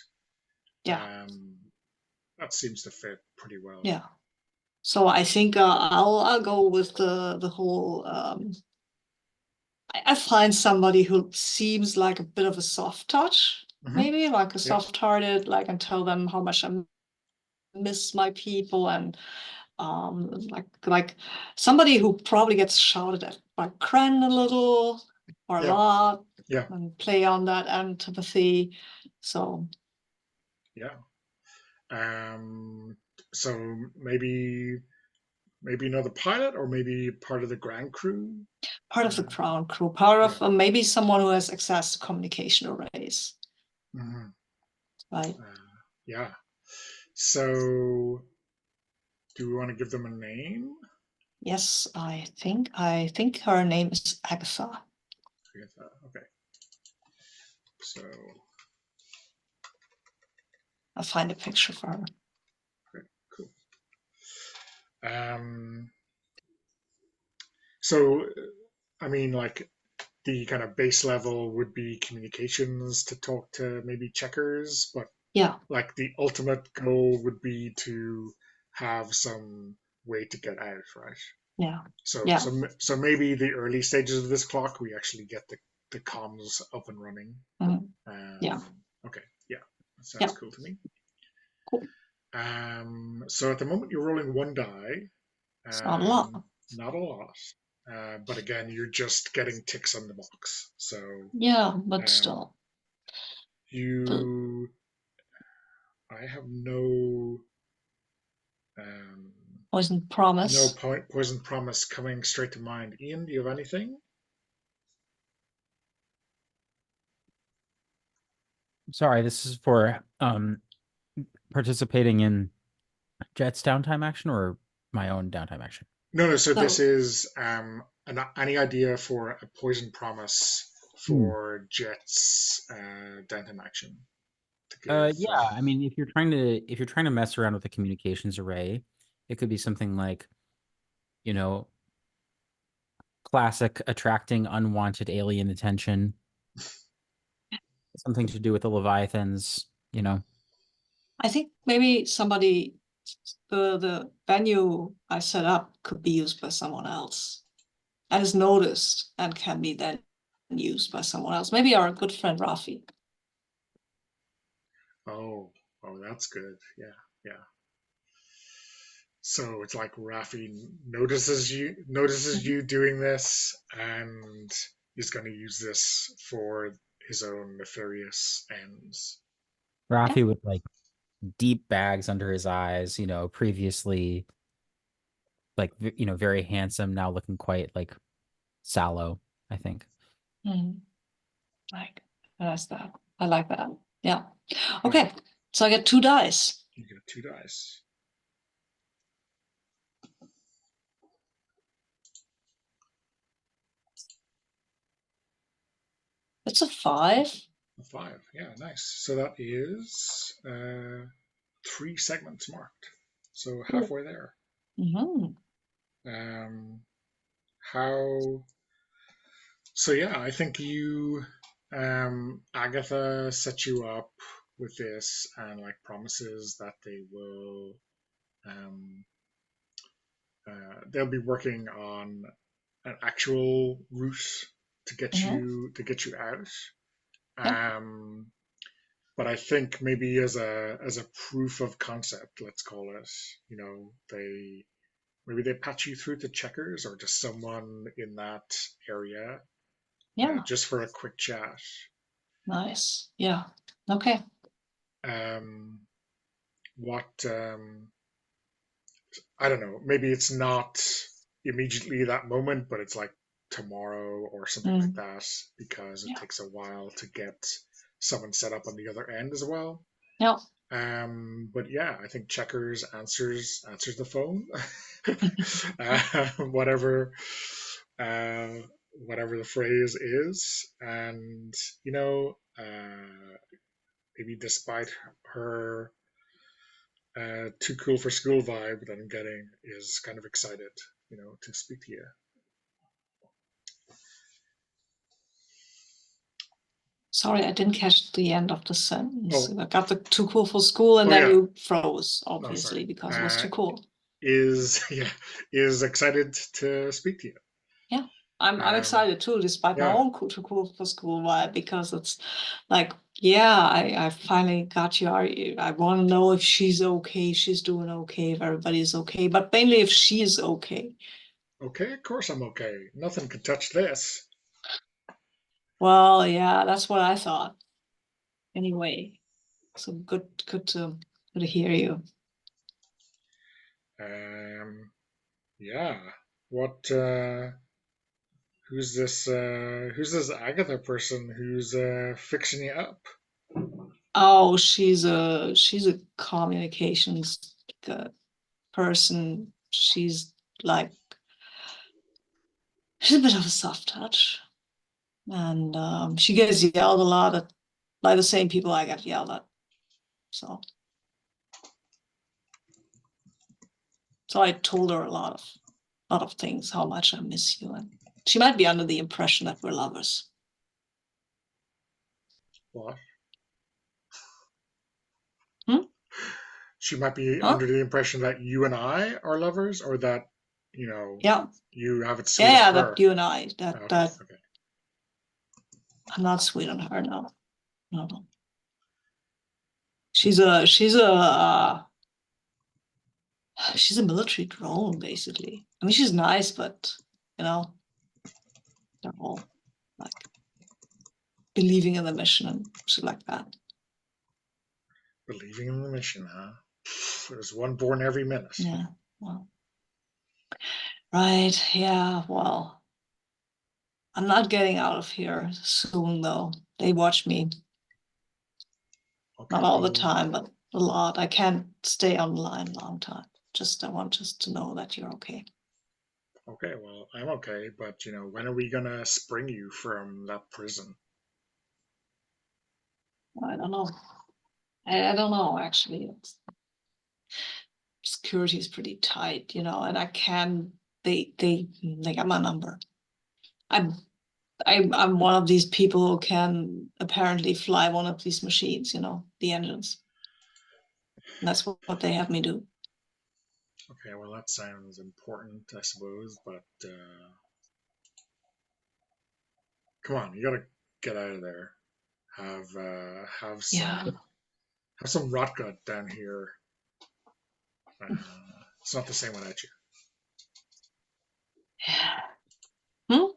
seems to fit pretty well. Yeah. So I think I'll go with the whole. I find somebody who seems like a bit of a soft touch, maybe like a soft-hearted, like, and tell them how much I miss my people, and like somebody who probably gets shouted at by Kren a little or a lot, and play on that antipathy. So Yeah. So maybe another pilot, or maybe part of the ground crew. Part of the ground crew, part of Yeah. maybe someone who has access to communication arrays. Mm-hmm. Right. Yeah. So, do we want to give them a name? Yes, I think her name is Agatha. Okay. So, I'll find a picture for her. okay, cool. So, I mean, like, the kind of base level would be communications to talk to maybe checkers, but Yeah. like the ultimate goal would be to have some way to get out, right? Yeah. So Yeah. so maybe the early stages of this clock, we actually get the comms up and running. Yeah. Okay. Yeah. That sounds cool to me. Cool. So at the moment you're rolling one die. It's not a lot. Not a lot. But again, you're just getting ticks on the box. So yeah, but still. You I have no Poison promise. poison promise coming straight to mind. Ian, do you have anything? Sorry, this is for participating in Jet's downtime action or my own downtime action? No. So this So is any idea for a poison promise for Jet's downtime action to give? Yeah, I mean, if you're trying to mess around with a communications array, it could be something like, you know, classic attracting unwanted alien attention, something to do with the Leviathans, you know. I think maybe somebody, the venue I set up could be used by someone else and is noticed and can be then used by someone else. Maybe our good friend Rafi. Oh, that's good. Yeah. So it's like Rafi notices you doing this, and he's going to use this for his own nefarious ends. Yeah. Rafi with like deep bags under his eyes, previously like very handsome, now looking quite like sallow, I think. Like that's that. I like that. Yeah. Okay. So I get 2 dice. You get 2 dice. It's a 5. A 5. Yeah, nice. So that is 3 segments marked. So halfway there. How So yeah, I think Agatha set you up with this and like promises that um, they'll be working on an actual route to get you out. But I think maybe as a proof of concept, let's call it, they patch you through to checkers or just someone in that area, just for a quick chat. Nice. Yeah. Okay. What I don't know. Maybe it's not immediately that moment, but it's like tomorrow or something like that, because it takes a while to get someone set up on the other end as well. Yeah. But yeah, I think Checkers answers the phone, whatever whatever the phrase is, and maybe despite her too cool for school vibe that I'm getting, is kind of excited, to speak to you. Sorry, I didn't catch the end of the sentence. I got the too cool for school, and then you froze, obviously, because it was too cool. Is excited to speak to you. Yeah, I'm excited too, despite my own too cool for school vibe, because it's like, yeah, I finally got you. I want to know if she's okay, she's doing okay, if everybody's okay, but mainly if she's okay. Okay, of course I'm okay. Nothing could touch this. Well, yeah, that's what I thought. Anyway. So good to hear you. Yeah. What? Who's this? Who's this Agatha person who's fixing you up? Oh, she's a communications person. She's like she's a bit of a soft touch, and she gets yelled a lot at by the same people I get yelled at. So I told her a lot of things, how much I miss you, and she might be under the impression that we're lovers. What? Hmm? She might be Huh? under the impression that you and I are lovers, or that Yeah. you have it sweet Yeah, on her. that you and I, that Okay. that Okay. I'm not sweet on her, no. No. She's a she's a military drone, basically. I mean, she's nice, but they're all like believing in the mission and shit like that. Believing in the mission, huh? There's one born every minute. Yeah. Well. Right. Yeah. Well, I'm not getting out of here soon, though. They watch me. Okay, Not all the well, time, but a lot. I can't stay online a long time. I want just to know that you're okay. okay, well, I'm okay, but when are we gonna spring you from that prison? I don't know. I don't know, actually. Security is pretty tight, and I can. They got my number. I'm one of these people who can apparently fly one of these machines, the engines. And that's what they have me do. Okay, well, that sounds important, I suppose, but come on, you gotta get out of there. Have Yeah. some rot gut down here. It's not the same without you. Hmm?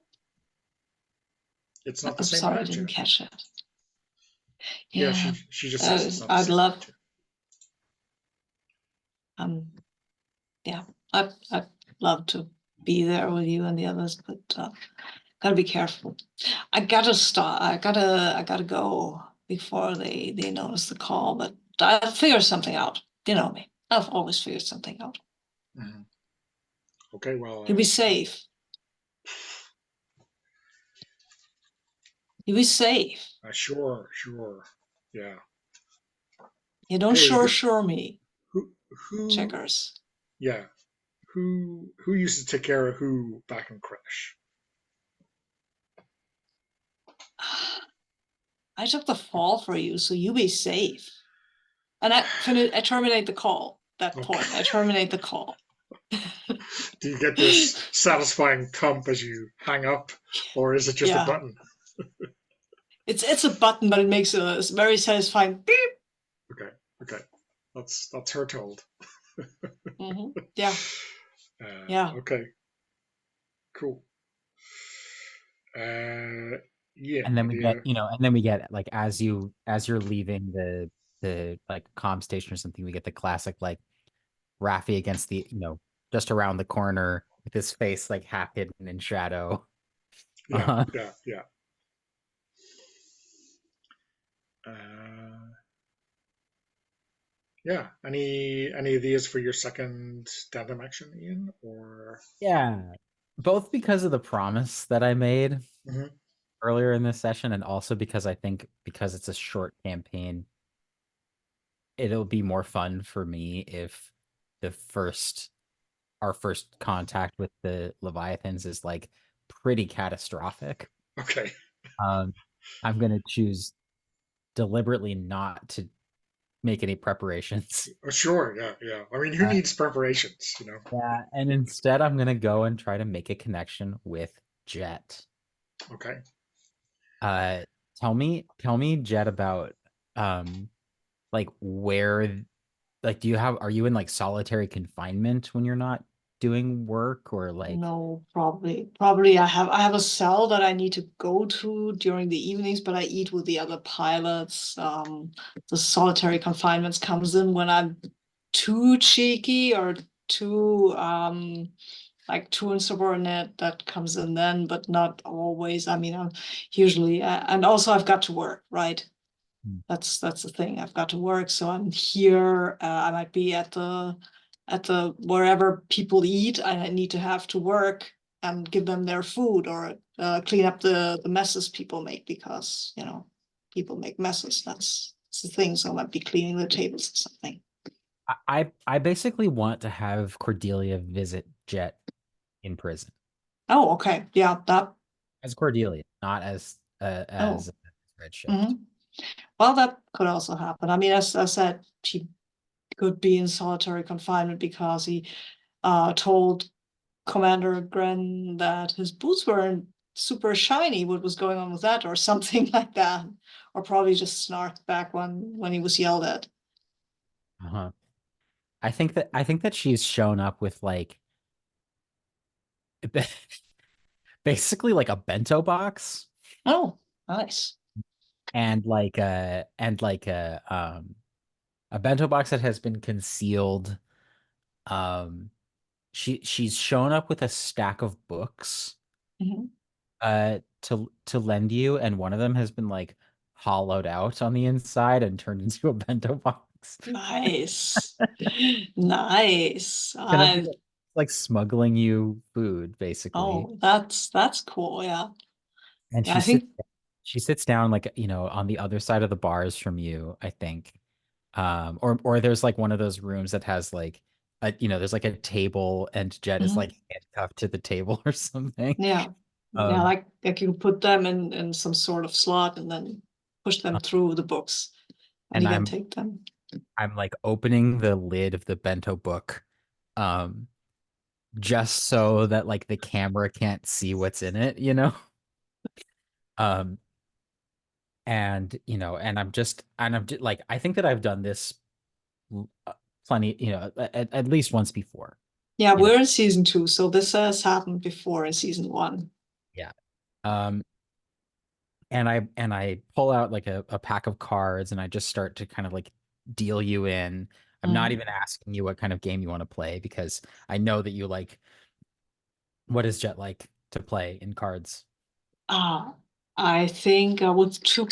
It's not the I'm same sorry, I without you. didn't catch it. Yeah, Yeah. she just says it's not the I'd same love. without you. Yeah, I'd love to be there with you and the others, but gotta be careful. I gotta start. I gotta go before they notice the call. But I'll figure something out. You know me. I've always figured something out. Mm-hmm. Okay, well, You'll be safe. You'll be safe. sure, yeah. You don't Hey, sure me, who, checkers. yeah, who used to take care of who back in Crash? I took the fall for you, so you be safe. And I terminate the call. That Okay. point, I terminate the call. Do you get this satisfying thump as you hang up, or is it just a Yeah. button? It's a button, but it makes a very satisfying beep. Okay, that's her told. Yeah. Yeah. Okay, cool. Yeah. And then we get, and then we get like as you're leaving the like comm station or something, we get the classic like Raffi against the, just around the corner with his face like half hidden in shadow. Yeah. Yeah. Any ideas for your second tandem action, Ian? Or Yeah. Both because of the promise that I made Mhm. earlier in this session, and also because I think because it's a short campaign, it'll be more fun for me if our first contact with the Leviathans is like pretty catastrophic. Okay. I'm gonna choose deliberately not to make any preparations. Sure. Yeah. I mean, who needs preparations? Yeah, and instead I'm gonna go and try to make a connection with Jet. Okay. Tell me, Jet, about like where, like, are you in like solitary confinement when you're not doing work or like? No, probably I have a cell that I need to go to during the evenings, but I eat with the other pilots. The solitary confinements comes in when I'm too cheeky or too like too insubordinate. That comes in then, but not always. I mean, I'm usually and also I've got to work, right? Hmm. That's the thing. I've got to work, so I'm here. I might be at the wherever people eat. I need to have to work and give them their food or clean up the messes people make because people make messes. That's the thing. So I might be cleaning the tables or something. I basically want to have Cordelia visit Jet in prison Oh, okay. Yeah, that. as Cordelia, not Oh. as Redshift. Mhm. Well, that could also happen. I mean, as I said, she could be in solitary confinement because he told Commander Gren that his boots weren't super shiny. What was going on with that, or something like that, or probably just snarked back when he was yelled at. Uh-huh. I think that she's shown up with like basically like a bento box Oh, nice. and a bento box that has been concealed. Um, she's shown up with a stack of books Mhm. to lend you, and one of them has been like hollowed out on the inside and turned into a bento box. Nice, nice. Gonna be like smuggling you food, basically. Oh, that's cool. Yeah, And yeah. I think. she sits down like, on the other side of the bars from you, I think. Or there's like one of those rooms that has like there's like a table and Jet is Mhm. like handcuffed to the table or something. Yeah, yeah. Um, Like you put them in some sort of slot and then push them through the books, and and he can I'm take them. I'm like opening the lid of the bento book, um, just so that like the camera can't see what's in it. Um, and I'm just like, I think that I've done this uh, plenty, at least once before, Yeah, you know. we're in season 2, so this has happened before in season 1. Yeah. Um, and I pull out like a pack of cards and I just start to kind of like deal you in. I'm not Mhm. even asking you what kind of game you want to play because I know that you like what is Jet like to play in cards. Ah, I think with 2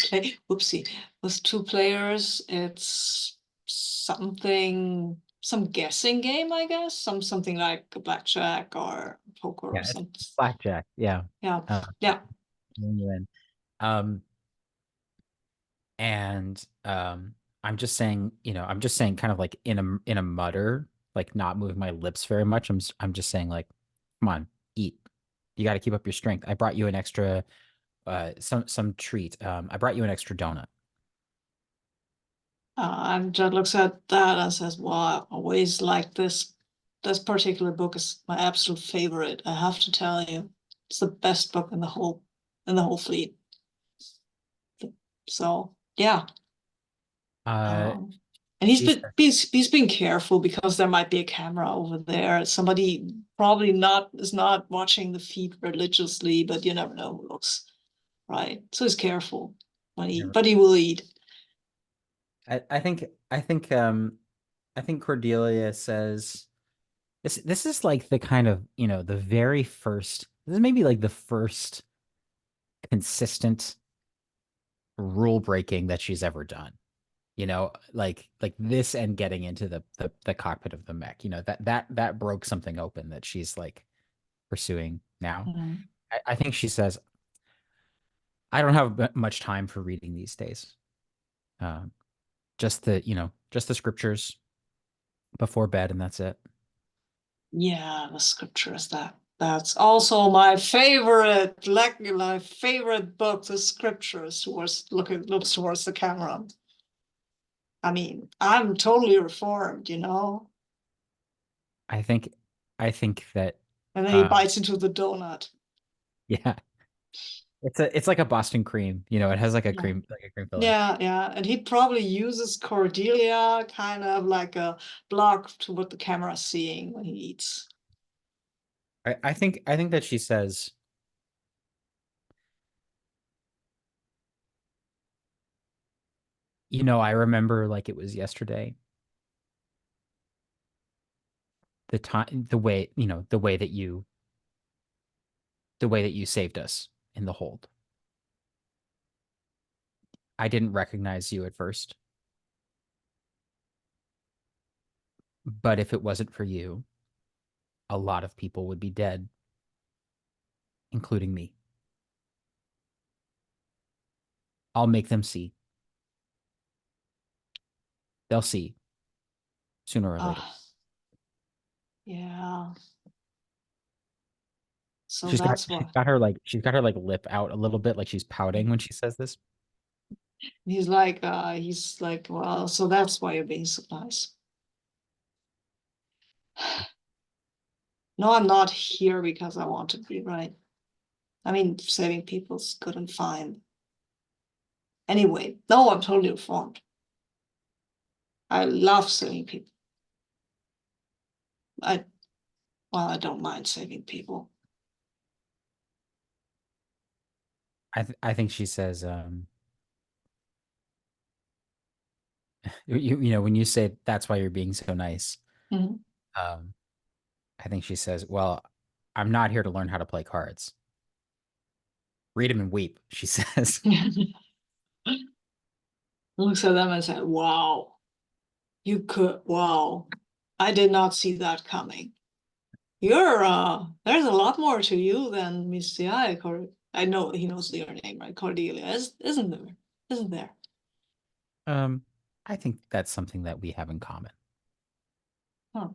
players, it's some guessing game, I guess, something like a blackjack or poker or Yeah, it's something. blackjack. Yeah. Yeah, Uh, yeah. bring you in. Um, and I'm just saying kind of like in a mutter, like not moving my lips very much. I'm just saying like, come on, eat. You got to keep up your strength. I brought you an extra some treat. I brought you an extra donut. And Judd looks at that and says, "Well, I always like this. This particular book is my absolute favorite. I have to tell you, it's the best book in the whole fleet." So yeah, Uh, um, and he's she been said, he's been careful because there might be a camera over there. Somebody probably not is not watching the feed religiously, but you never know who looks, right? So he's careful when he, never. but he will eat. I think Cordelia says this is like the kind of the very first. This is maybe like the first consistent rule breaking that she's ever done. Like this and getting into the cockpit of the mech. That broke something open that she's like pursuing now. Mhm. I think she says, I don't have much time for reading these days. Um, just the scriptures before bed, and that's it. Yeah, the scriptures that's also my favorite, like my favorite book, the scriptures towards looks towards the camera. I mean, I'm totally reformed. I think that And then he um bites into the donut. yeah, it's like a Boston cream. It has like a Yeah. cream filling. Yeah, yeah. And he probably uses Cordelia kind of like a block to what the camera's seeing when he eats. I think that she says, I remember like it was yesterday. The time, the way that you saved us in the hold. I didn't recognize you at first, but if it wasn't for you, a lot of people would be dead, including me. I'll make them see. They'll see sooner or later. Yeah. So She's got that's she's what got her like she's got her like lip out a little bit, like she's pouting when she says this. he's like, well, so that's why you're being so nice. No, I'm not here because I want to be right. I mean, saving people's good and fine. Anyway, no, I'm totally informed. I love saving people. I I don't mind saving people. I think she says, when you say that's why you're being so nice, Mhm. um, I think she says, well, I'm not here to learn how to play cards. Read them and weep, she says. Looks at them and said, wow, wow, I did not see that coming. There's a lot more to you than Miss CI. I know he knows your name, right? Cordelia, isn't there? Isn't there? Um, I think that's something that we have in common. Huh.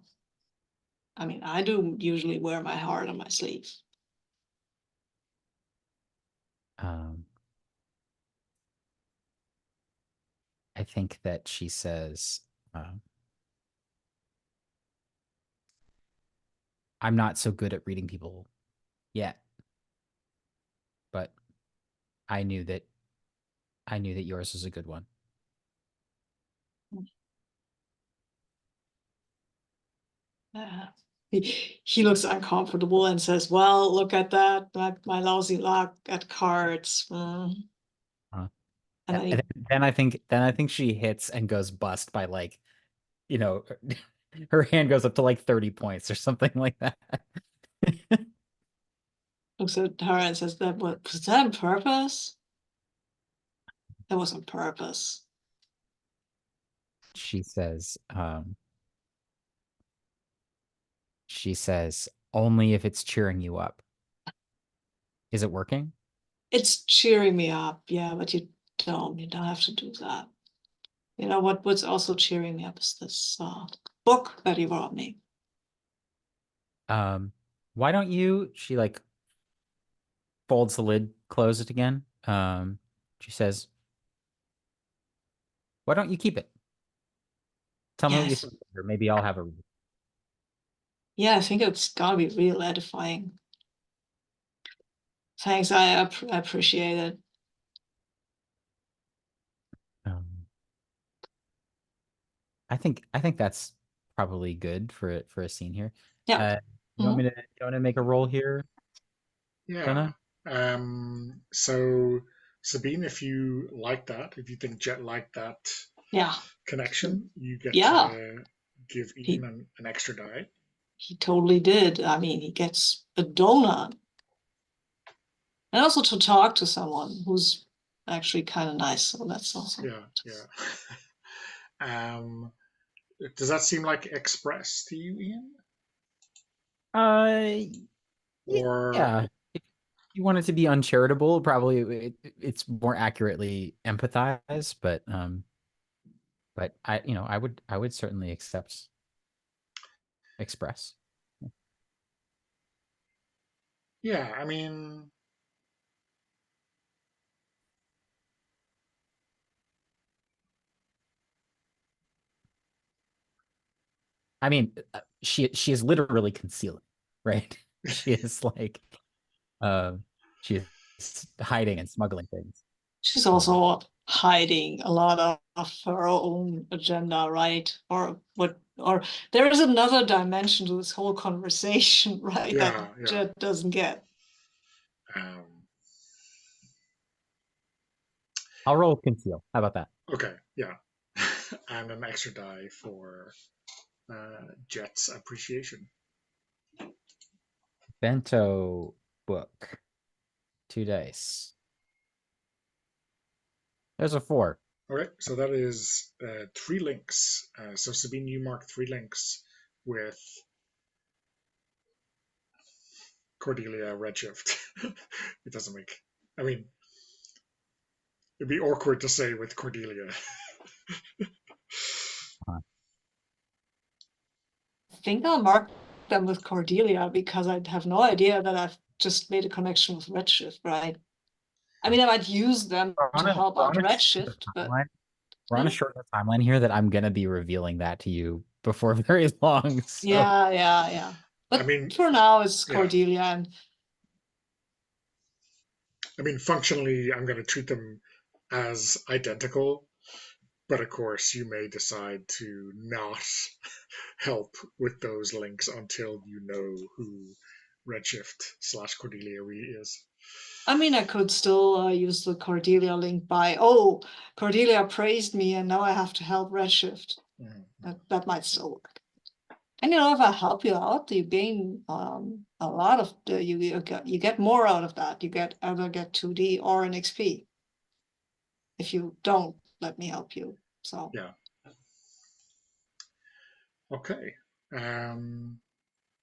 I mean, I do usually wear my heart on my sleeve. Um, I think that she says, I'm not so good at reading people yet, but I knew that yours is a good one. He looks uncomfortable and says, well, look at that, my lousy luck at cards. Uh, And then and he then I think she hits and goes bust by like, you know, her hand goes up to like 30 points or something like that. looks at her and says, was that on purpose? That was on purpose. She says, only if it's cheering you up. Is it working? It's cheering me up, yeah, but you don't have to do that. You know what's also cheering me up is this book that you brought me. Why don't you, she like folds the lid, close it again. She says, why don't you keep it? Tell me what you Yes. think, or maybe I'll have a read. Yeah, I think it's gotta be real edifying. Thanks, I appreciate it. Um, I think that's probably good for a scene here. Yeah. Uh, you want to make a roll here, Yeah. Donna? So Sabine, if you like that, if you think Jet liked that Yeah. connection, you get Yeah. to give He Ian an extra die. he totally did. I mean, he gets a donut. And also to talk to someone who's actually kind of nice. So that's awesome. Yeah, yeah. um, does that seem like express to you, Ian? Uh, Or yeah. If you want it to be uncharitable, probably it's more accurately empathize, but I would certainly accept express. yeah, I mean, I mean, she is literally concealing, right? She is like, uh, she is hiding and smuggling things. She's Um, also hiding a lot of her own agenda, right? Or what? Or there is another dimension to this whole conversation, right? Yeah, That yeah. Jet doesn't get. I'll roll with conceal. How about that? Okay, yeah. And an extra die for Jet's appreciation. Bento book. 2 dice. There's a 4. Okay, so that is 3 links. So Sabine, you mark 3 links with Cordelia Redshift. It doesn't make. I mean, it'd be awkward to say with Cordelia. Huh. I think I'll mark them with Cordelia because I have no idea that I've just made a connection with Redshift, right? I mean, I might use them to help out Redshift, but We're on a short timeline here that I'm gonna be revealing that to you before very long. So. yeah. But I mean, for now, it's yeah. Cordelia, and I mean, functionally, I'm going to treat them as identical, but of course, you may decide to not help with those links until you know who Redshift / Cordelia really is. I mean, I could still use the Cordelia link by, oh, Cordelia praised me, and now I have to help Redshift. Mm-hmm. That might still work. And if I help you out, you gain a lot of you get more out of that. You either get 2D or an XP if you don't let me help you. So yeah. Okay.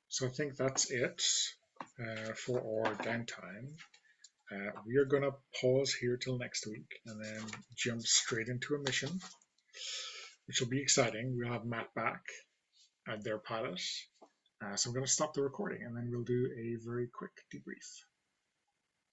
So I think that's it for our downtime. We are going to pause here till next week and then jump straight into a mission, which will be exciting. We'll have Matt back at their pilot. So I'm going to stop the recording and then we'll do a very quick debrief.